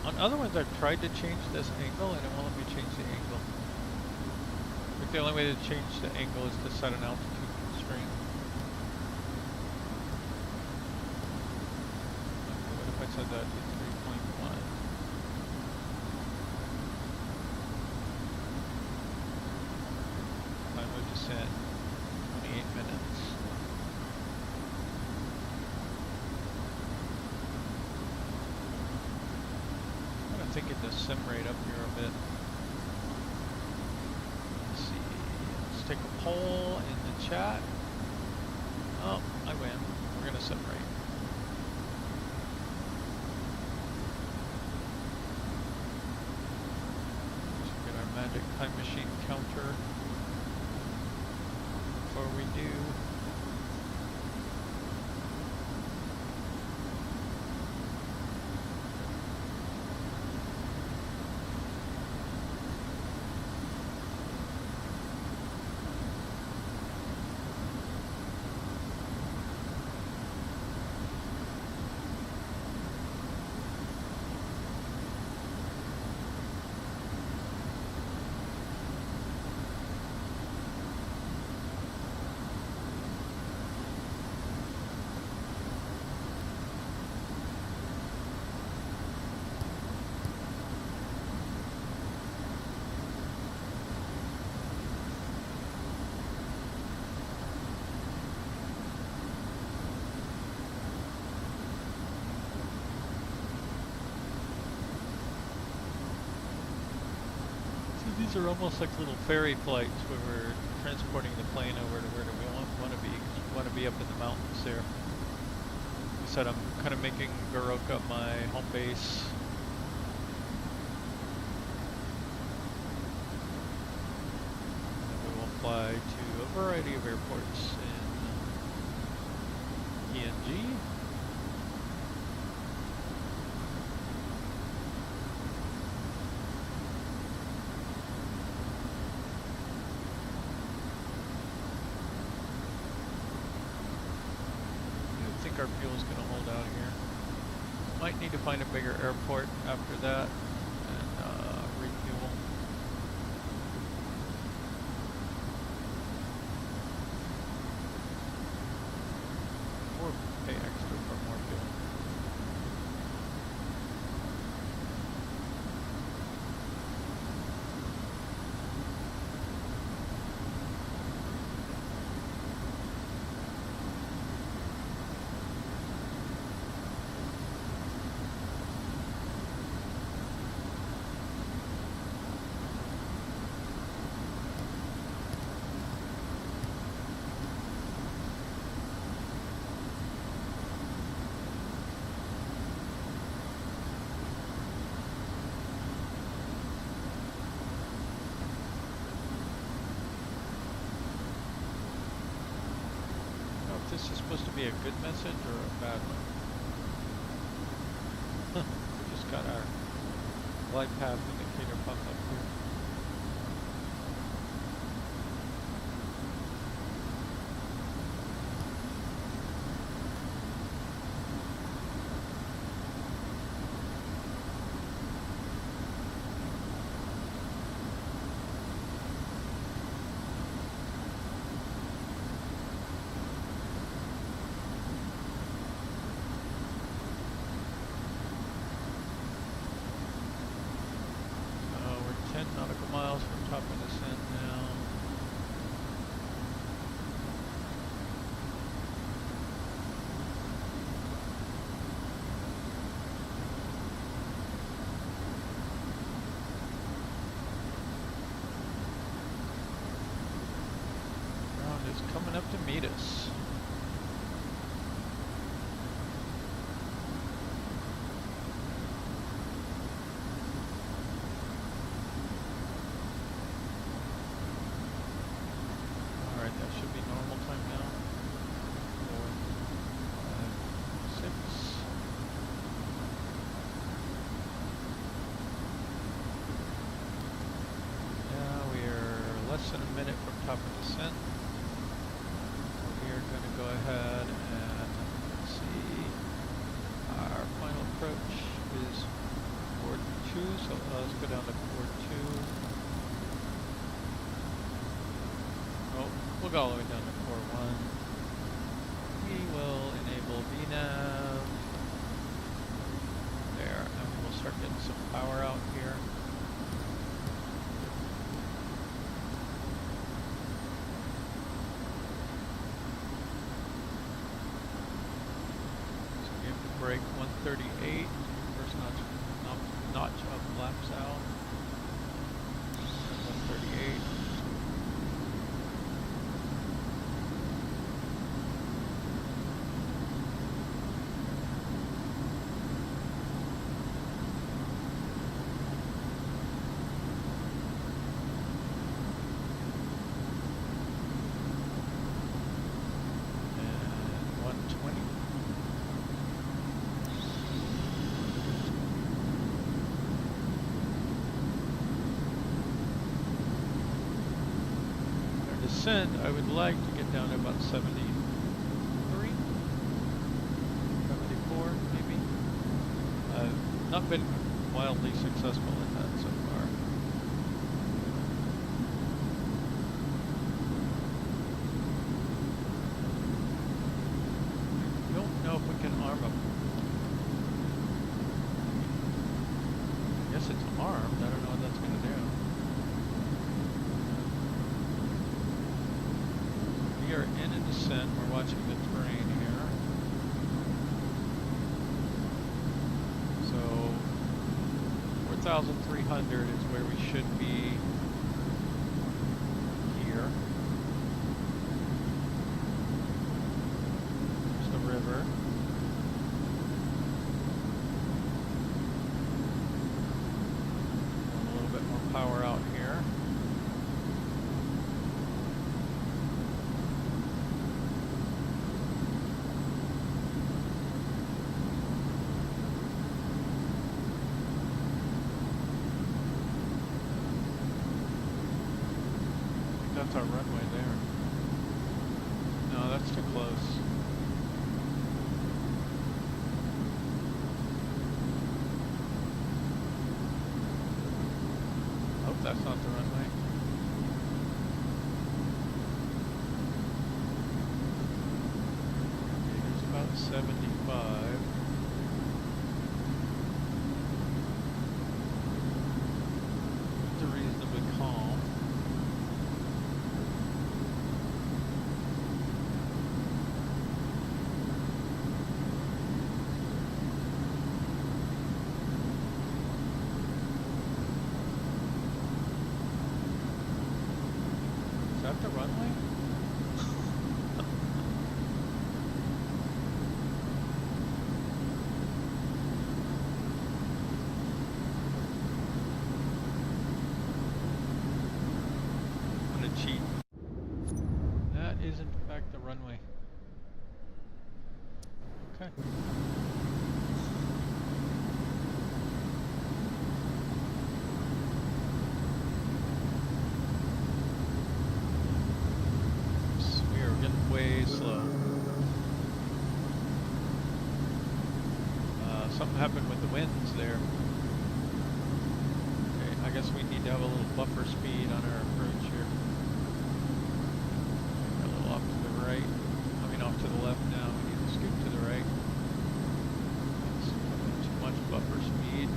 On other ones I've tried to change this angle and it won't let me change the angle. Like the only way to change the angle is to set an altitude constraint. Okay, what if I set that to 3.1? Time of descent, 28 minutes. I think it does sim rate up here a bit. Let's see. Let's take a poll in the chat. Oh, I win. We're gonna sim rate. Let's get our magic time machine counter before we do. These are almost like little ferry flights where we're transporting the plane over to where we want to be. We want to be up in the mountains there. Like I said, I'm kind of making Goroka my home base. And we will fly to a variety of airports in PNG. Our fuel's going to hold out here. Might need to find a bigger airport after that and refuel. Or pay extra for more fuel. This is supposed to be a good message or a bad one? We just got our glide path indicator pop up here. meet us. Alright, that should be normal time now. 4, 5, 6. Yeah, we are less than a minute from top of descent. We are going to go ahead and see. Our final approach is port 2, so let's go down to port 2. Oh, we'll go all the way down to port 1. We will enable VNAV there, and we'll start getting some power out here. Break 138, first notch of laps out. 138. And 120. Descent, I would like to get down to about 73, 74 maybe. I've not been wildly successful in that so far. I don't know if we can arm them. I guess it's armed, I don't know what that's going to do. We are in a descent. We're watching the terrain here. So 4,300 is where we should be here. There's the river. A little bit more power out here. That's our runway there. No, that's too close. Hope that's not the runway. Okay, there's about 75. It's reasonably calm. Is that the runway? I'm gonna cheat. That is in fact the runway. Okay. Way slow. Something happened with the winds there. Okay, I guess we need to have a little buffer speed on our approach here. A little off to the right. I mean off to the left now. We need to scoot to the right. That's too much buffer speed.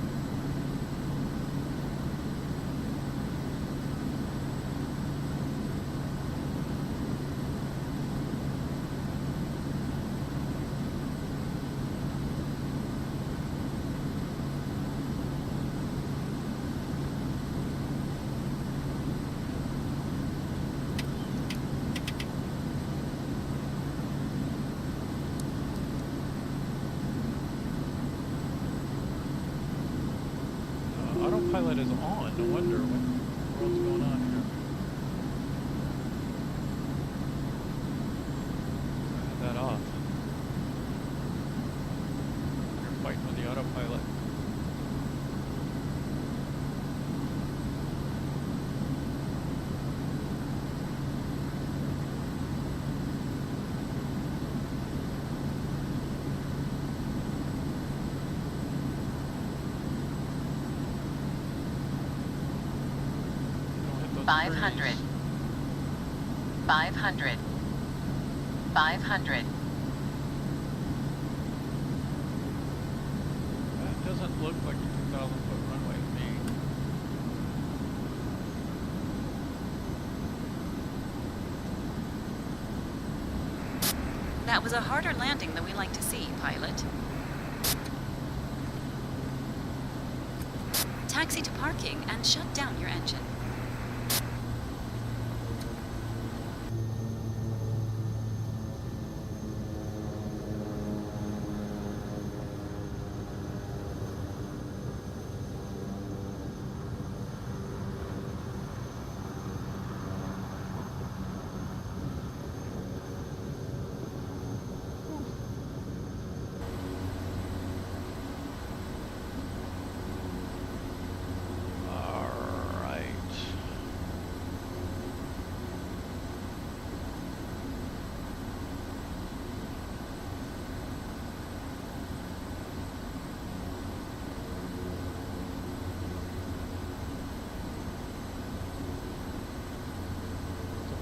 autopilot is on. No wonder. What in the world's going on here? I have that off. You're fighting with the autopilot. Don't hit those 500. trees. 500. 500. That doesn't look like a 2,000-foot runway to me. That was a harder landing than we like to see, pilot. Taxi to parking and shut down your engine.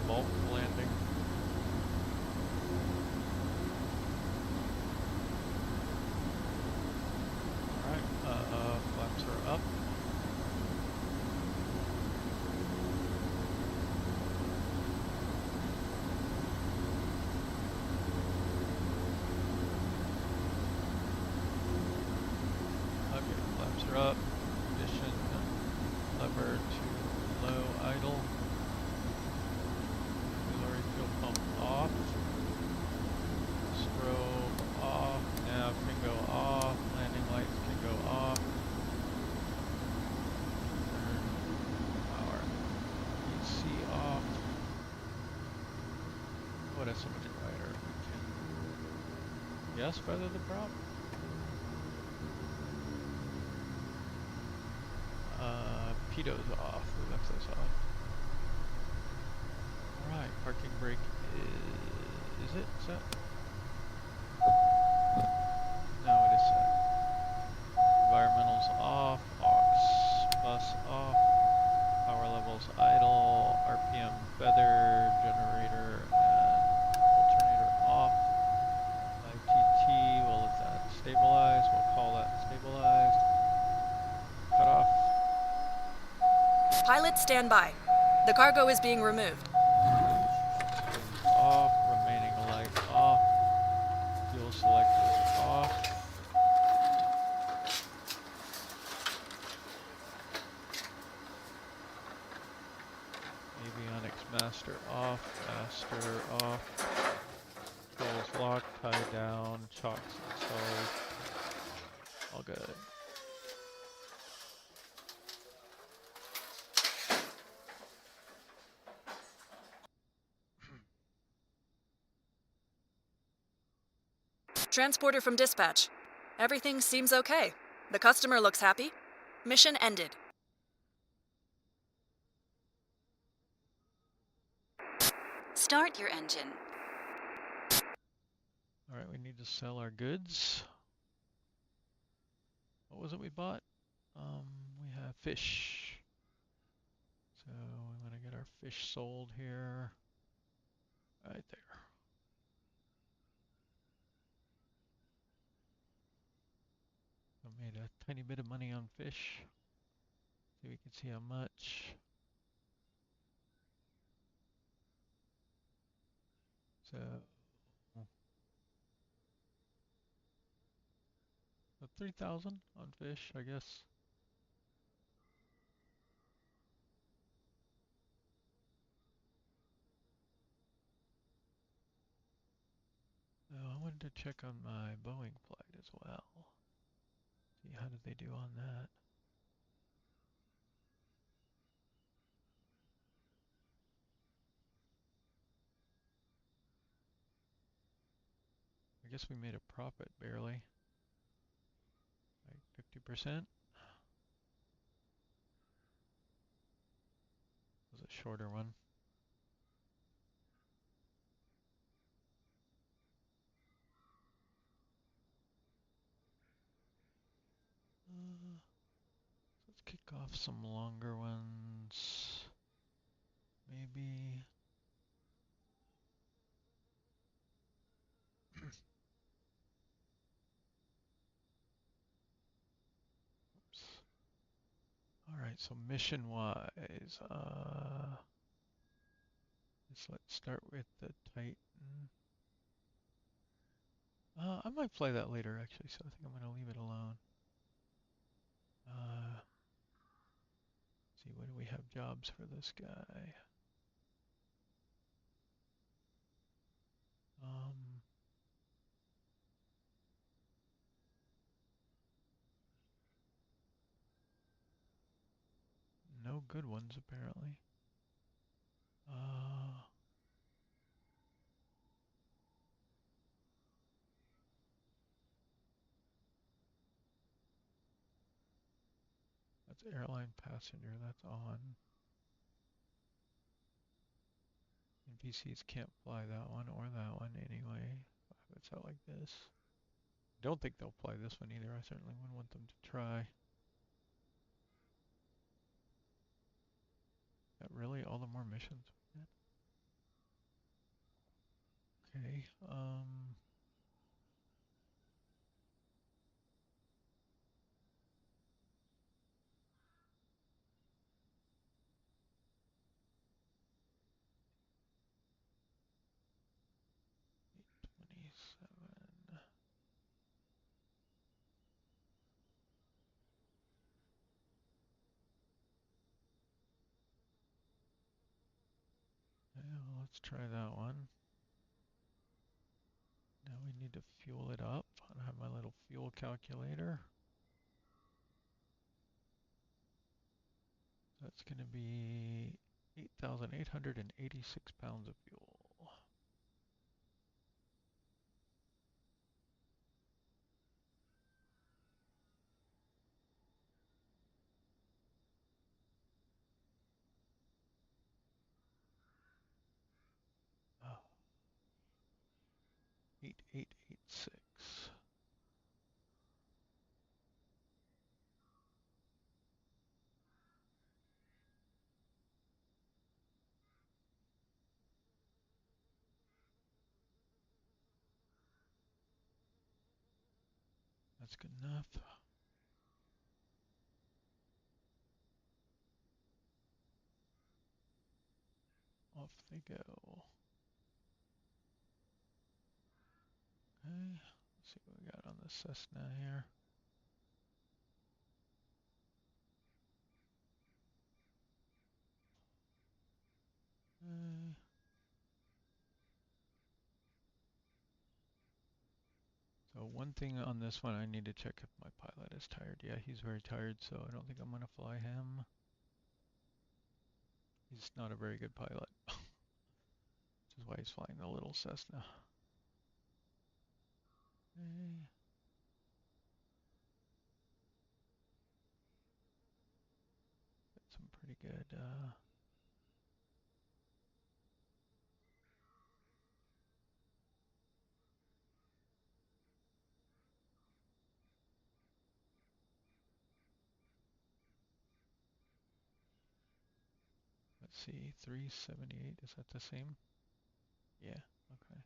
Bulk landing. Alright, flaps are up. Okay, flaps are up. Condition lever to low idle. Auxiliary fuel pump off. Strobe off. Nav can go off. Landing lights can go off. Turn power. EC off. Oh, that's so much quieter. We can guess weather the prop. Pido's off. We left those off. Alright, parking brake is it set? No, it is set. Environmental's off, aux bus off, power levels idle, RPM feather, generator and alternator off. ITT, we'll let that stabilize, we'll call that stabilized. Cut off. Pilot, stand by. The cargo is being removed. Systems off, remaining light off, fuel selectors off. Avionics master off, master off. Controls locked, tied down, chocks installed. All good. Transporter from dispatch. Everything seems okay. The customer looks happy. Mission ended. Start your engine. Alright, we need to sell our goods. What was it we bought? We have fish. So we want to get our fish sold here. Right there. I made a tiny bit of money on fish. So we can see how much. So 3,000 on fish, I guess. So I wanted to check on my Boeing flight as well. See how did they do on that. guess we made a profit barely. Like 50%. Was a shorter one. So let's kick off some longer ones. Maybe. Oops. All right, so mission-wise, let's start with the Titan. I might play that later, actually, so I think I'm going to leave it alone. See, what do we have jobs for this guy? No good ones, apparently. That's airline passenger, that's on. NPCs can't fly that one or that one anyway. If it's out like this. Don't think they'll fly this one either. I certainly wouldn't want them to try. That really all the more missions we get? Okay, $827. Yeah, well, let's try that one. Now we need to fuel it up. I have my little fuel calculator. That's going to be 8,886 pounds of fuel. Oh. 8886. That's good enough. Off they go. Okay, let's see what we got on the Cessna here. Okay. So one thing on this one, I need to check if my pilot is tired. Yeah, he's very tired, so I don't think I'm going to fly him. He's not a very good pilot, which is why he's flying the little Cessna. Okay. Got some pretty good, let's see, 378, is that the same? Yeah, okay.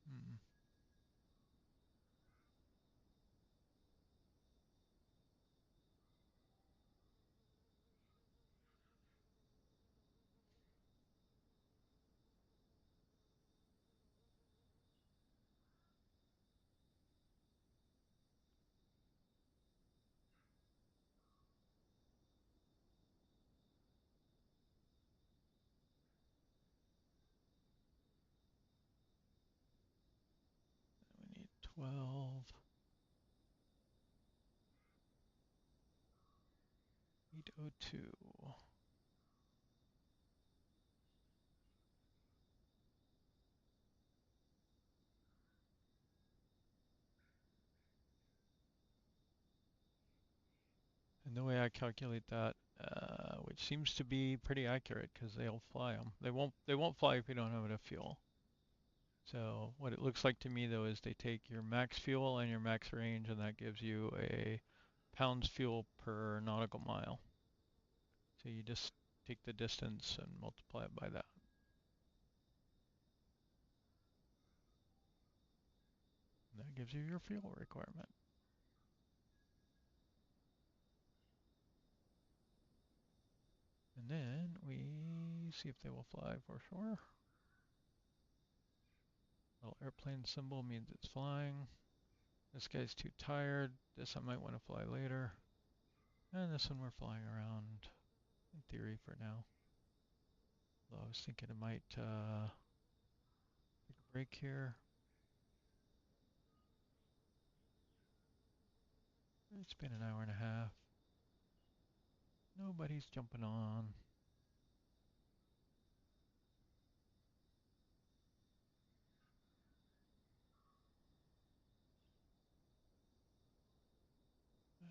Hmm. 12. 802. And the way I calculate that, which seems to be pretty accurate because they'll fly them. They won't fly if you don't have enough fuel. So what it looks like to me though is they take your max fuel and your max range, and that gives you a pounds fuel per nautical mile. So you just take the distance and multiply it by that. And that gives you your fuel requirement. And then we see if they will fly for sure. Little airplane symbol means it's flying. This guy's too tired. This I might want to fly later. And this one we're flying around in theory for now. Although I was thinking I might take a break here. It's been an hour and a half. Nobody's jumping on.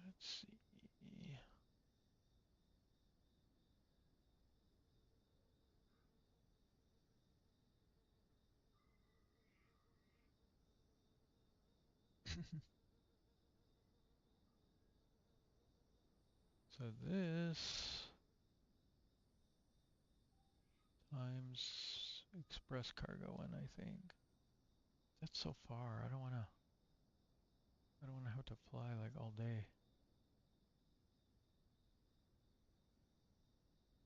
Let's see. So this times express cargo one, I think. That's so far. I don't wanna have to fly like all day.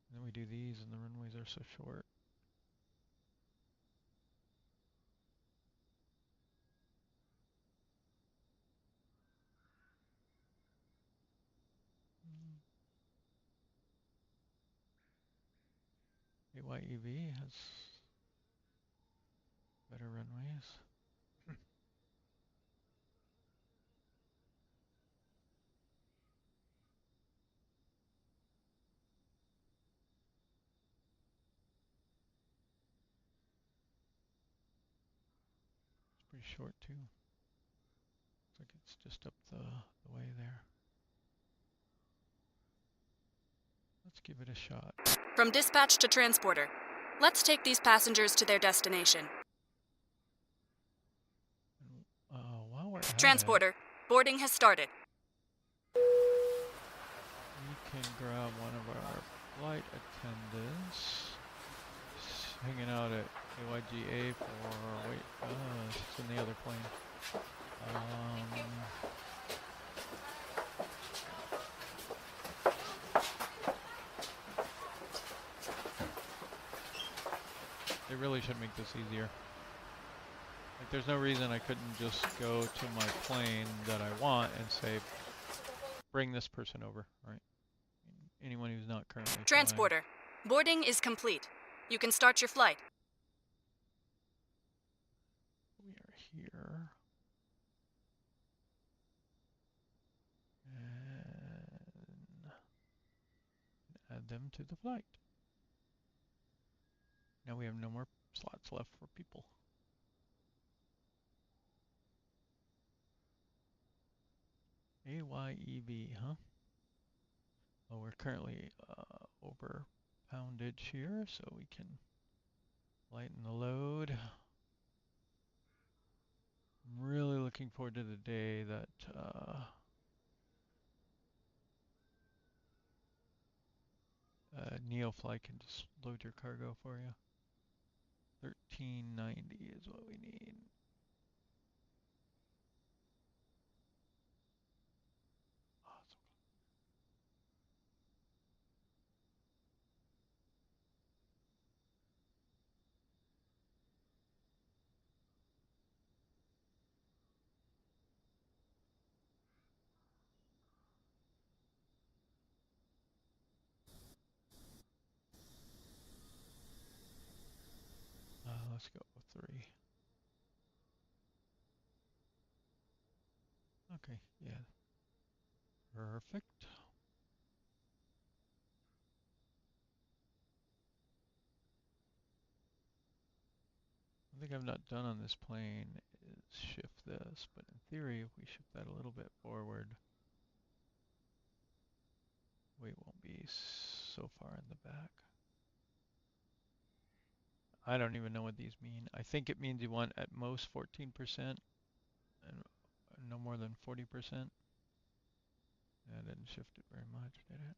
And then we do these and the runways are so short. AYEV has better runways. It's pretty short too. Looks like it's just up the way there. Let's give it a shot. From dispatch to transporter, let's take these passengers to their destination. While we're at Transporter, boarding has started. we can grab one of our flight attendants. He's hanging out at AYGA for, wait, it's in the other plane. They really should make this easier. Like, there's no reason I couldn't just go to my plane that I want and say, bring this person over, right? Anyone who's not currently Transporter, boarding is complete. You can start your flight. We are here. And add them to the flight. Now we have no more slots left for people. AYEV, huh? Well, we're currently over poundage here, so we can lighten the load. I'm really looking forward to the day that Neofly can just load your cargo for you. 1390 is what we need. Let's go with 3. Okay, yeah. Perfect. One thing I've not done on this plane is shift this, but in theory, if we shift that a little bit forward, we won't be so far in the back. I don't even know what these mean. I think it means you want at most 14% and no more than 40%. That didn't shift it very much, did it?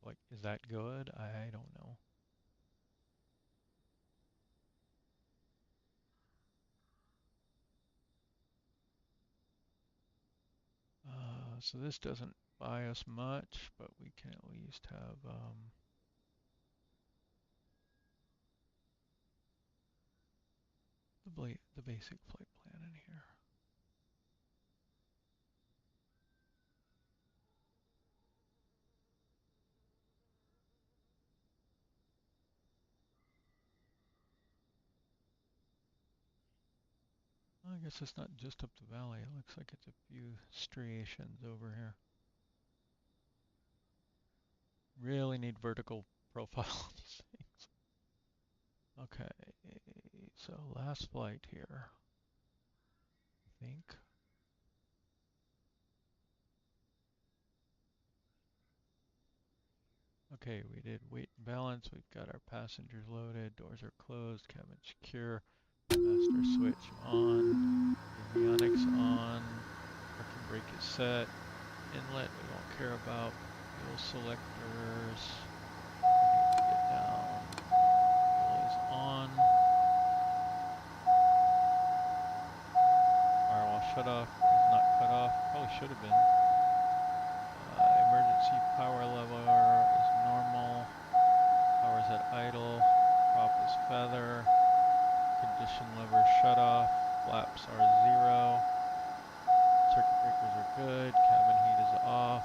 Like, is that good? I don't know. So this doesn't buy us much, but we can at least have the basic flight plan in here. Well, I guess it's not just up the valley. It looks like it's a few striations over here. Really need vertical profile on these things. Okay, so last flight here, I think. Okay, we did weight and balance. We've got our passengers loaded. Doors are closed. Cabin secure. Master switch on. Avionics on. Parking brake is set. Inlet we don't care about. Fuel selectors. We need to get down. Fuel is on. Firewall shut off. Is not cut off. Probably should have been. Emergency power lever is normal. Power is at idle. Prop is feather. Condition lever shut off. Flaps are 0. Circuit breakers are good. Cabin heat is off.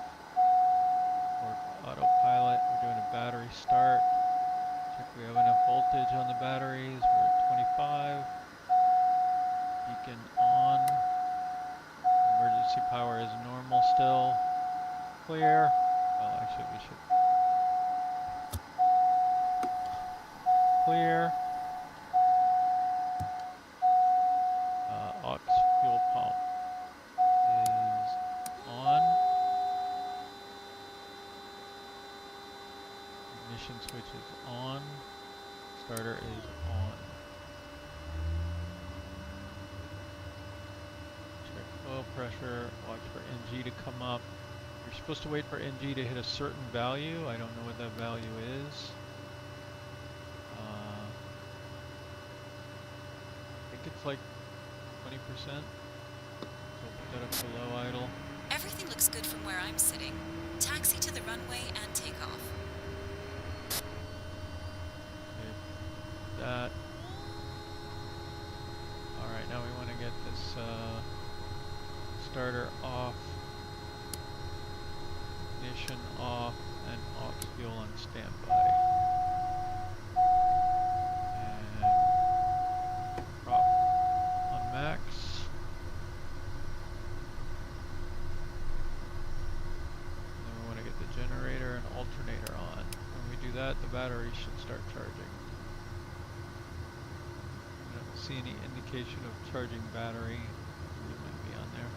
Port autopilot. We're doing a battery start. Check we have enough voltage on the batteries. We're at 25. Beacon on. Emergency power is normal still. Clear. Well, actually we should clear. Aux fuel pump is on. Ignition switch is on. Starter is on. Check oil pressure. Watch for NG to come up. You're supposed to wait for NG to hit a certain value. I don't know what that value is. I think it's like 20%. So put that up to low idle. Everything looks good from where I'm sitting. Taxi to the runway and take off. Okay, that. Alright, now we want to get this starter off. Ignition off and aux fuel on standby. And prop on max. And then we want to get the generator and alternator on. When we do that, the battery should start charging. I don't see any indication of charging battery. It might be on there.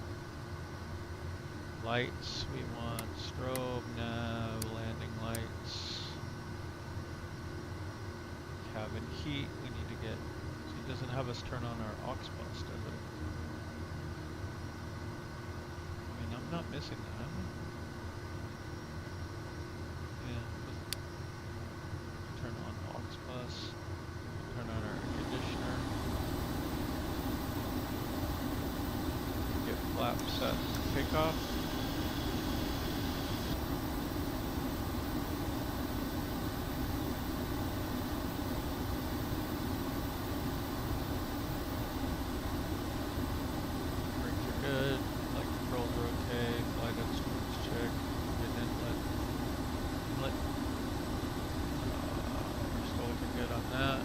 Lights, we want strobe, nav, landing lights. Cabin heat, we need to get, so it doesn't have us turn on our aux bus, does it? I mean, I'm not missing that, am I? Yeah, turn on aux bus, turn on our air conditioner. Get flap set to take off. We're still looking good on that.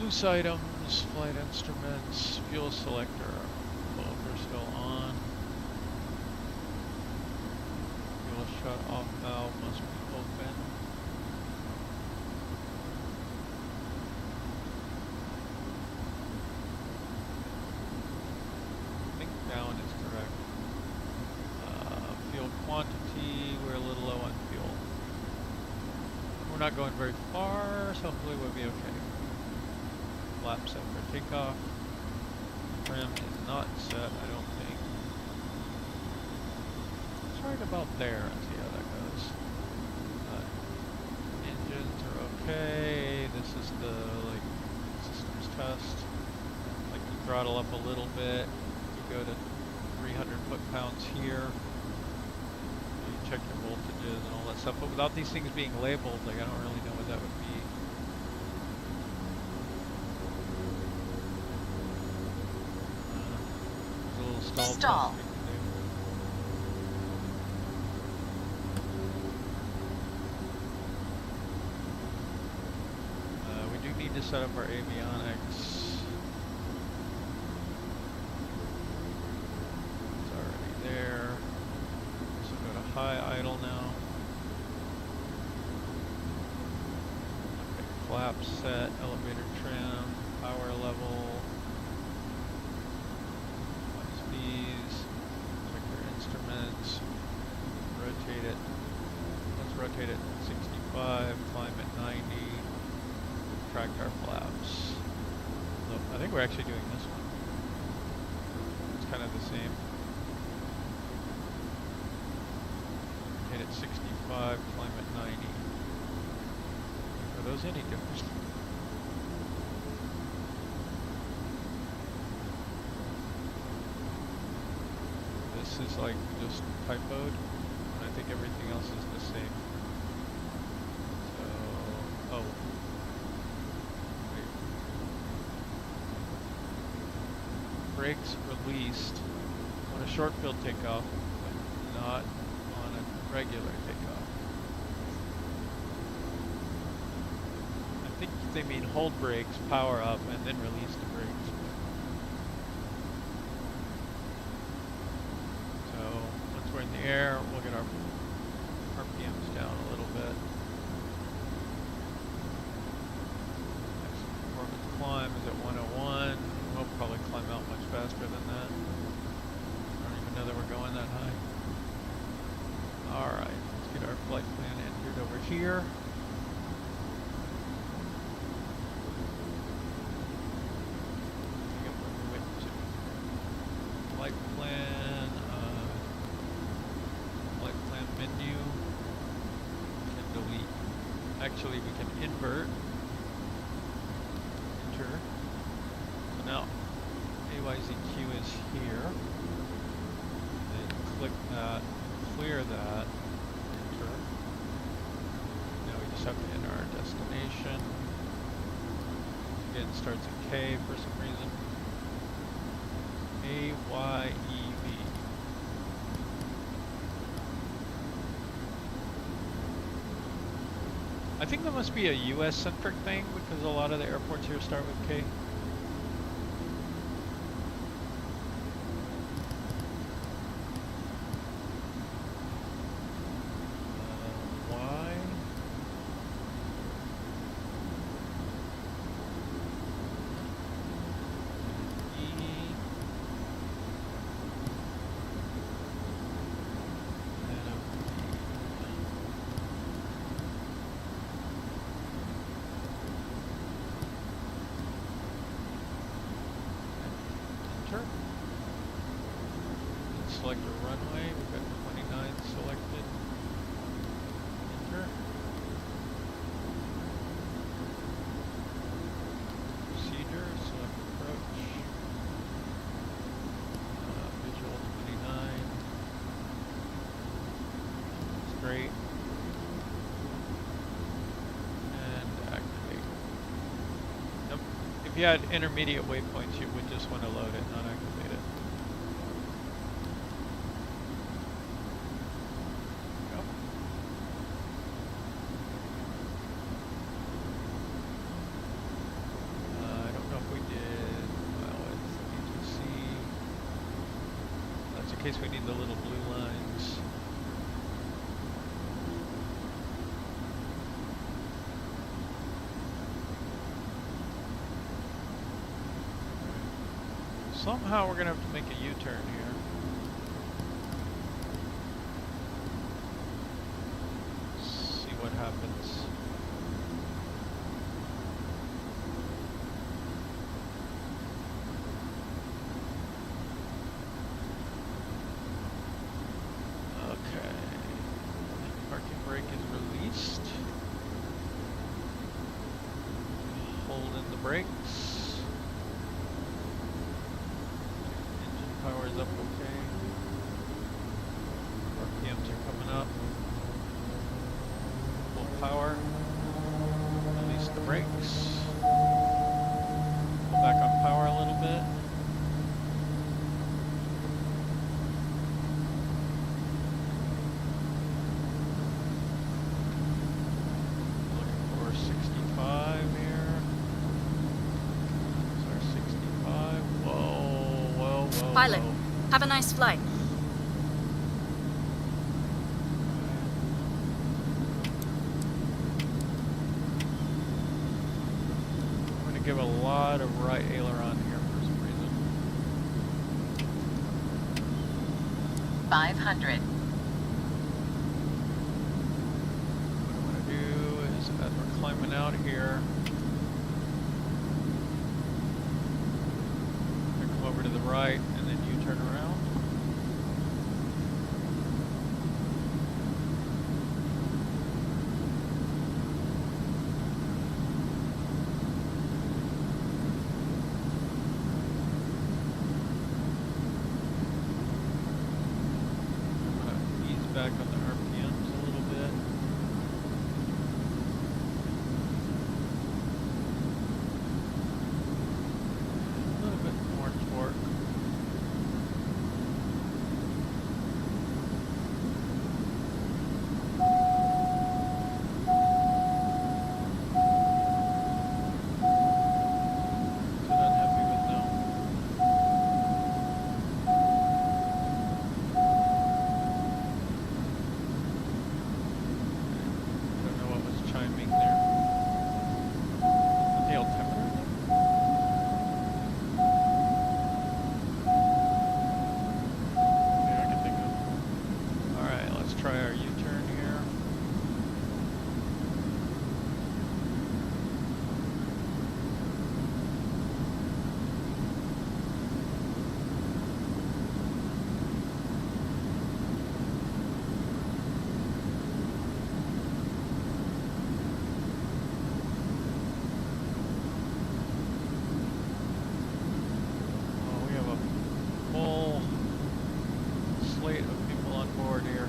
Loose items, flight instruments, fuel selector. Both are still on. Fuel shut off valve must be open. I think down is correct. Fuel quantity, we're a little low on fuel. We're not going very far, so hopefully we'll be okay. Flap set for takeoff. Trim is not set, I don't think. It's right about there. Let's see how that goes. Engines are okay. This is the systems test. Like to throttle up a little bit. You go to 300 foot-pounds here. You check your voltages and all that stuff. But without these things being labeled, like I don't really know what that would be. Stall. We do need to set up our avionics. It's already there. So go to high idle now. Okay, flap set, elevator trim, power level. Check your instruments, rotate it. Let's rotate it 65, climb at 90, track our flaps. Nope, I think we're actually doing this one. It's kind of the same. Rotate at 65, climb at 90. Are those any different? This is like just typoed, and I think everything else is the same. So, oh. Wait. Brakes released on a short field takeoff, but not on a regular takeoff. I think they mean hold brakes, power up, and then release the brakes. We're in the air, we'll get our RPMs down a little bit. Next performance climb is at 101. We'll probably climb out much faster than that. I don't even know that we're going that high. Alright, let's get our flight plan entered over here. Flight plan. Menu, we can delete. Actually, we can invert. Enter. So now AYZQ is here. Then click that, clear that, enter. Now we just have to enter our destination. Again, it starts at K for some reason. AYEV. I think that must be a US-centric thing because a lot of the airports here start with K. Y. E. Select a runway, we've got 29 selected. Enter. Procedure, select approach. Visual 29. Straight. And activate. Nope. If you had intermediate waypoints, you would just want to load it, not activate it. in case we need the little blue lines. Somehow we're gonna have to make a U-turn here. See what happens. Okay. Parking brake is released. Hold in the brakes. Power is up okay. RPMs are coming up. Full power. Release the brakes. Pull back on power a little bit. Looking for 65 here. There's our 65. Whoa. Pilot, have a nice flight. I'm going to give a lot of right aileron here for some reason. 500. What I want to do is, as we're climbing out here, come over to the right and then U-turn around. I'm gonna ease back on the RPMs a little bit. A little bit more torque. That's what I'm happy with now. I don't know what was chiming there. The altimeter? Yeah, I can think of. Alright, let's try our U-turn here. We have a full slate of people on board here.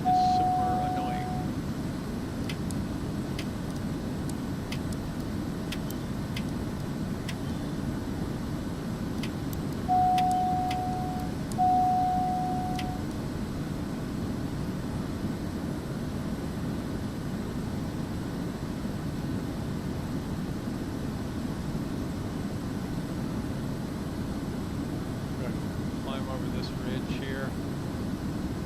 It's super annoying. Climb over this ridge here.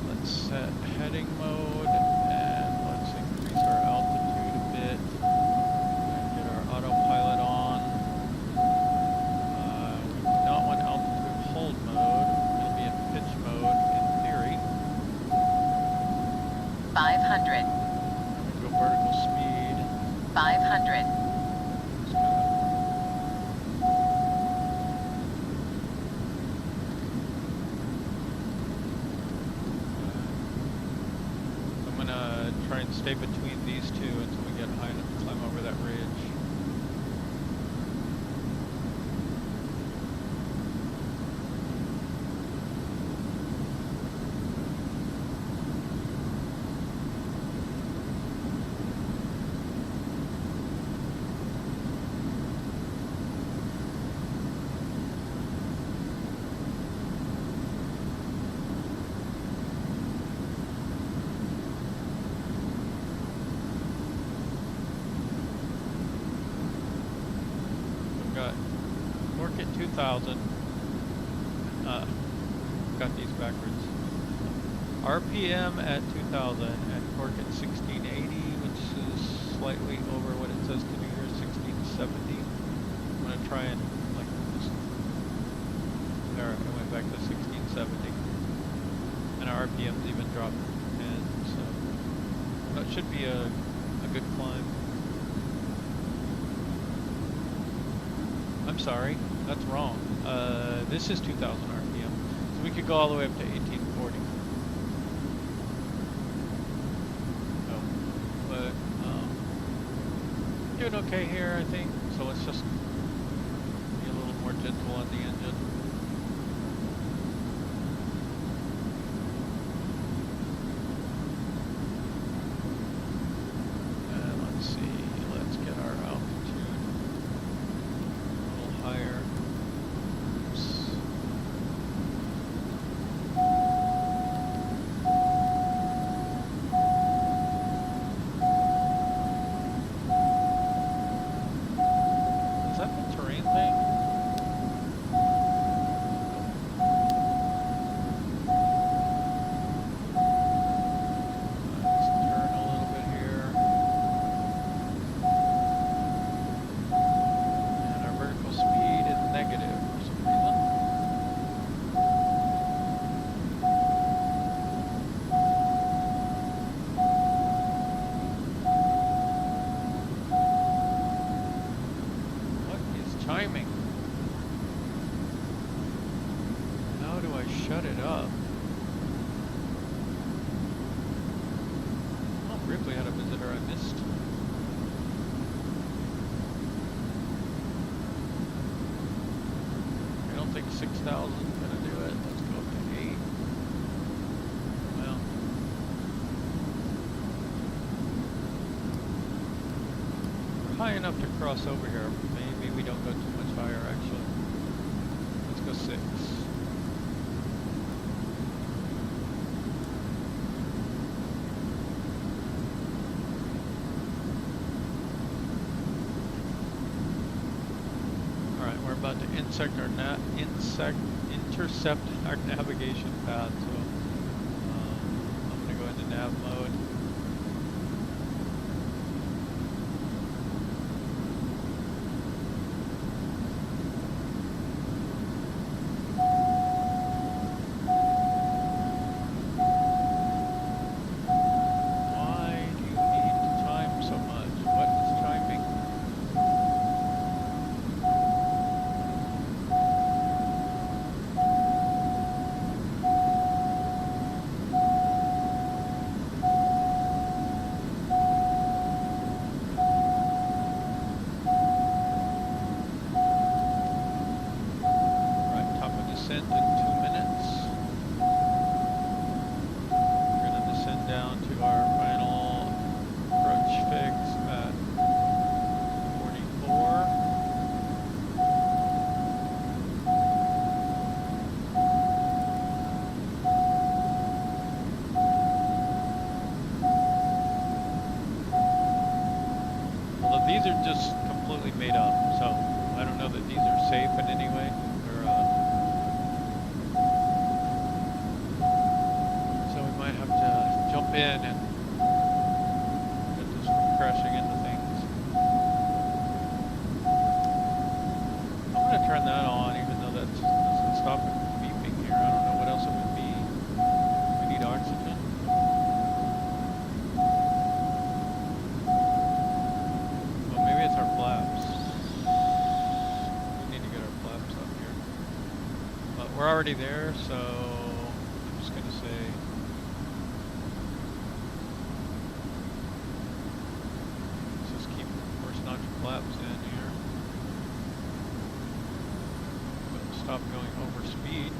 Let's set heading mode and let's increase our altitude a bit and get our autopilot on. We do not want altitude hold mode. We're going to be in pitch mode in theory. 500. I'm going to go vertical speed. 500. Just kinda I'm gonna try and stay between these two until we get high enough to climb over that ridge. 2000. Got these backwards. RPM at 2000 and torque at 1680, which is slightly over what it says to do here, 1670. I'm going to try and like just, there, I went back to 1670. And our RPM's even dropped 10, so that should be a good climb. I'm sorry, that's wrong. This is 2000 RPM, so we could go all the way up to 1840. So, but doing okay here, I think. So let's just be a little more gentle on the engine. And let's see, let's get our altitude a little higher. Oops. Is that the terrain thing? Let's turn a little bit here. And our vertical speed is negative for some reason. What is chiming? How do I shut it up? Oh, Ripley had a visitor I missed. I don't think 6,000 is gonna do it. Let's go up to 8. Well, we're high enough to cross over here. Maybe we don't go too much higher, actually. Let's go 6. Alright, we're about to intercept our navigation path, so I'm going to go into nav mode. Why do you need to chime so much? What is chiming? Right, top of descent in 2 minutes. We're going to descend down to our final approach fix at 44. Although these are just completely made up, so I don't know that these are safe in any way. So we might have to jump in and get this from crashing into things. I'm going to turn that on, even though that doesn't stop it from beeping here. I don't know what else it would be. We need oxygen. Well, maybe it's our flaps. We need to get our flaps up here. But we're already there, so I'm just going to say let's just keep first notch flaps in here. But stop going over speed.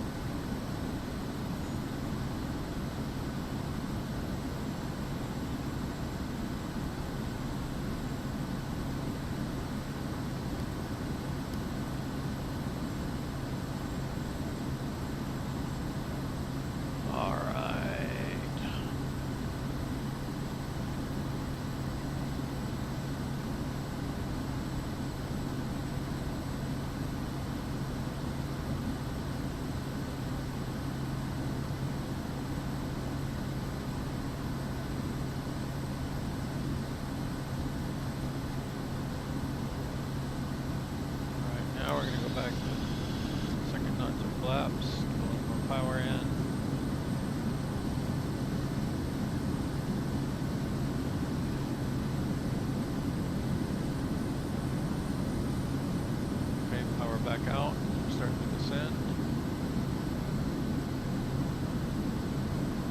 back out. We're starting to descend.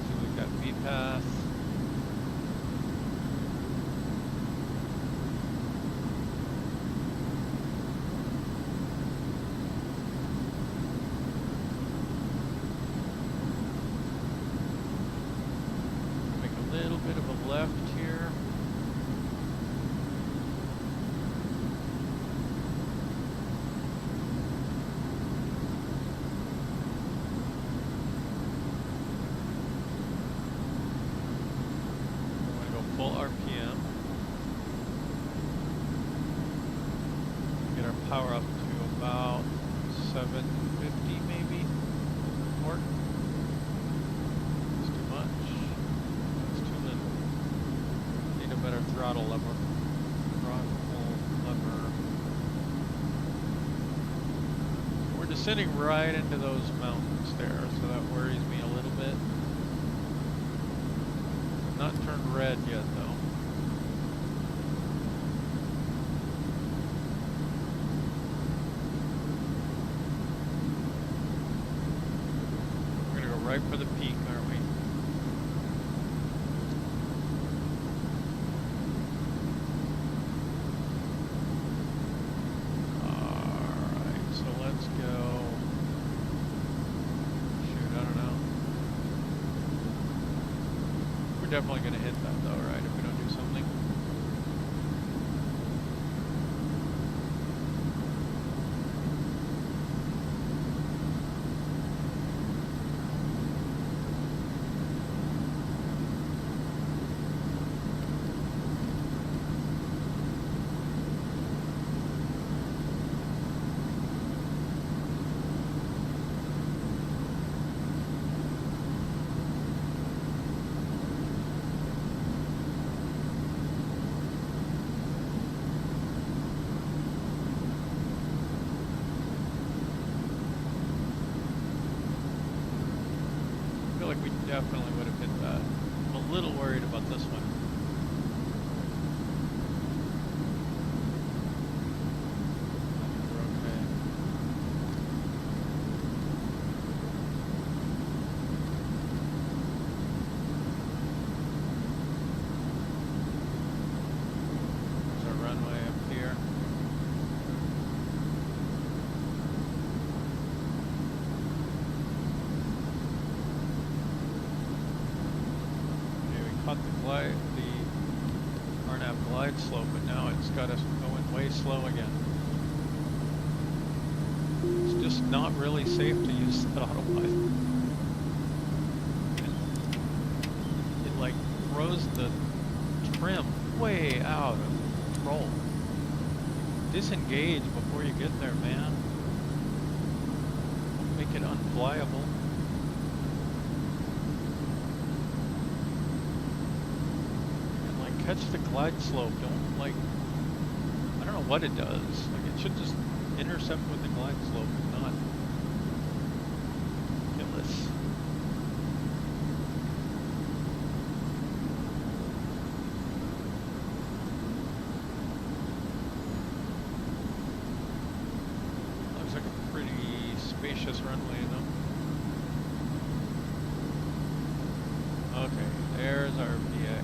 So we've got V path. Make a little bit of a left here. Full RPM. Get our power up to about 750 maybe. Or it's too much. It's too little. Need a better throttle lever. We're descending right into those mountains there, so that worries me a little bit. Not turned red yet though. We're gonna go right for the peak, aren't we? Alright, so let's go. Shoot, I don't know. We're definitely going to hit that though, right, if we don't do something. We definitely would have hit that. I'm a little worried about this one. We're okay. There's our runway up here. Caught the RNAV glide slope, but now it's got us going way slow again. It's just not really safe to use the auto pilot. It like throws the trim way out of control. Disengage before you get there, man. Make it unflyable. Catch the glide slope. Don't like, I don't know what it does. Like it should just intercept with the glide slope and not kill us. Looks like a pretty spacious runway though. Okay, there's our VX.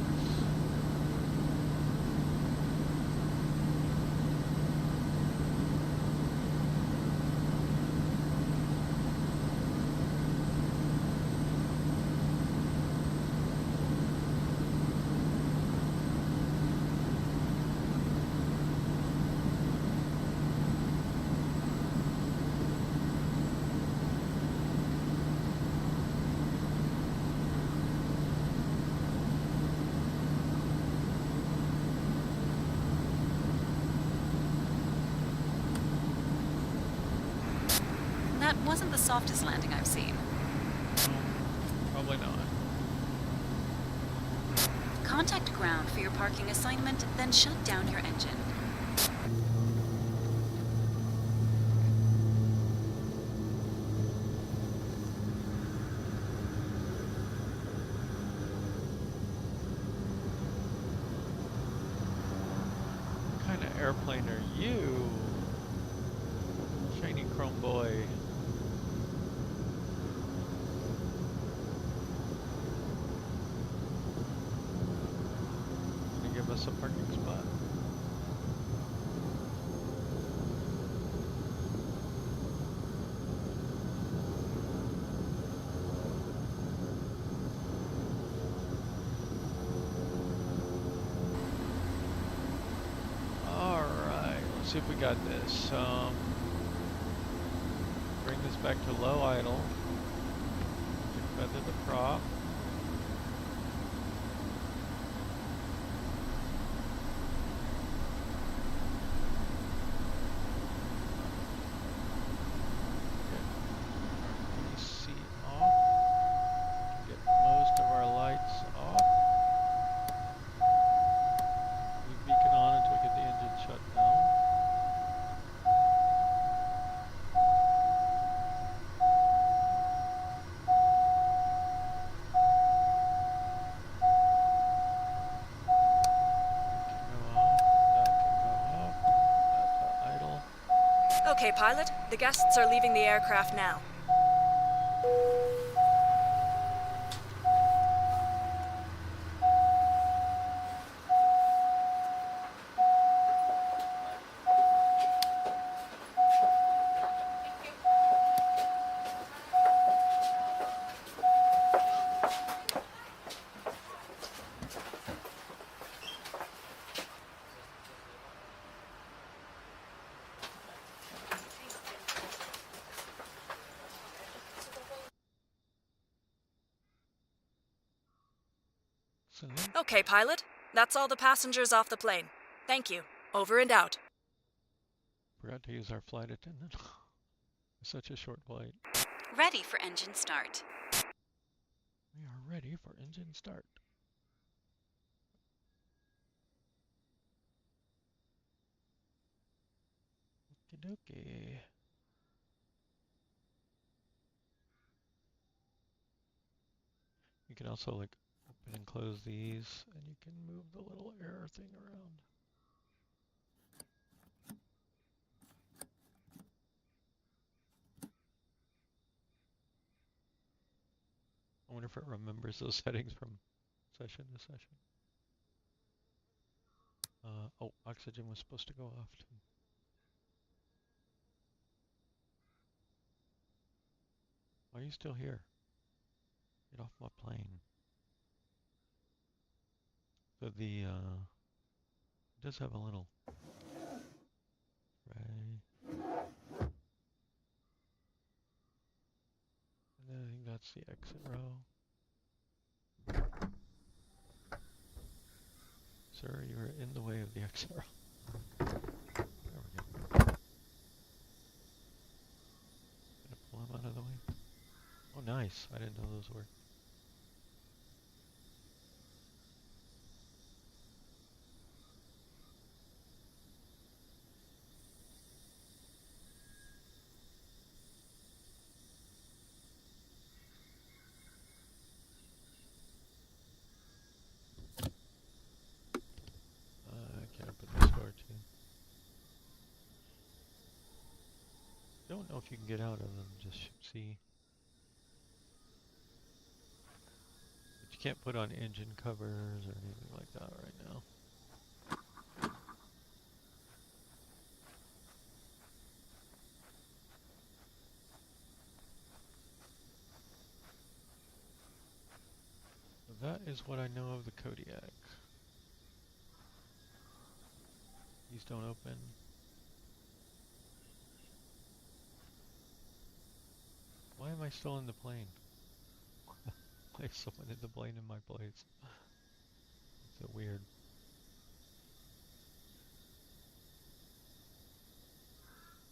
That wasn't the softest landing I've seen. No, probably not. Contact ground for your parking assignment, then shut down your engine. What kind of airplane are you? Shiny Chrome boy. Gonna give us a parking spot. See if we got this. Bring this back to low idle. Feather the prop. Get our AC off. Get most of our lights off. Leave beacon on until we get the engine shut down. Okay, pilot. The guests are leaving the aircraft now. Okay, pilot. That's all the passengers off the plane. Thank you. Over and out. Forgot to use our flight attendant. Such a short flight. Ready for engine start. We are ready for engine start. Okie dokie. You can also like open and close these, and you can move the little air thing around. I wonder if it remembers those settings from session to session. Oh, oxygen was supposed to go off too. Why are you still here? Get off my plane. So the, it does have a little tray. And then I think that's the exit row. Sir, you are in the way of the exit row. There we go. Gonna pull him out of the way. Oh, nice. I didn't know those were. I can't open this door too. Don't know if you can get out of them, just see. But you can't put on engine covers or anything like that right now. So that is what I know of the Kodiak. These don't open. Why am I still in the plane? Like someone in the plane in my place. It's so weird.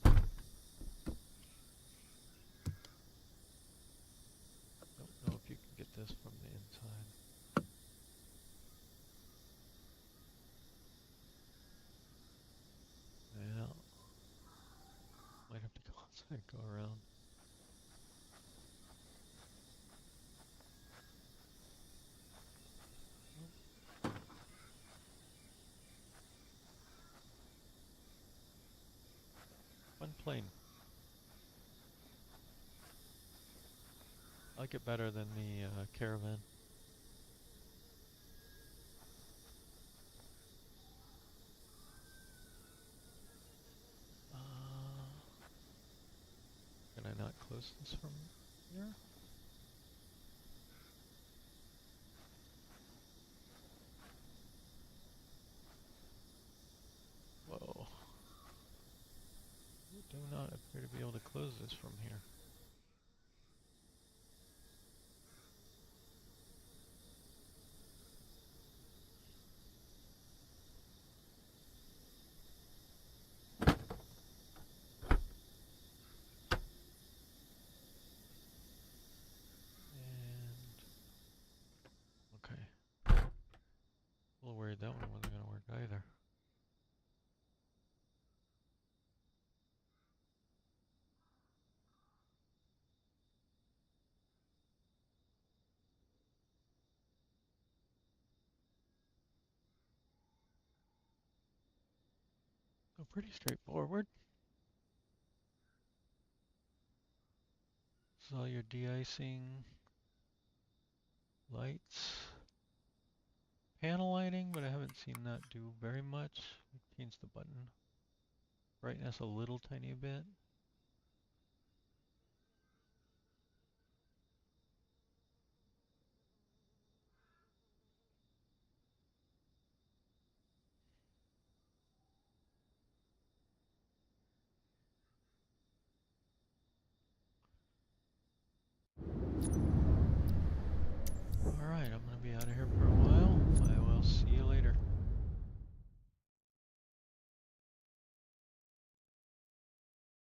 Don't know if you can get this from the inside. Yeah. Might have to go outside, go around. Fun plane. like it better than the Caravan. Can I not close this from here? Whoa. You do not appear to be able to close this from here. And okay. A little worried that one wasn't going to work either. So pretty straightforward. This is all your de-icing lights. Panel lighting, but I haven't seen that do very much. Change the button brightness a little tiny bit.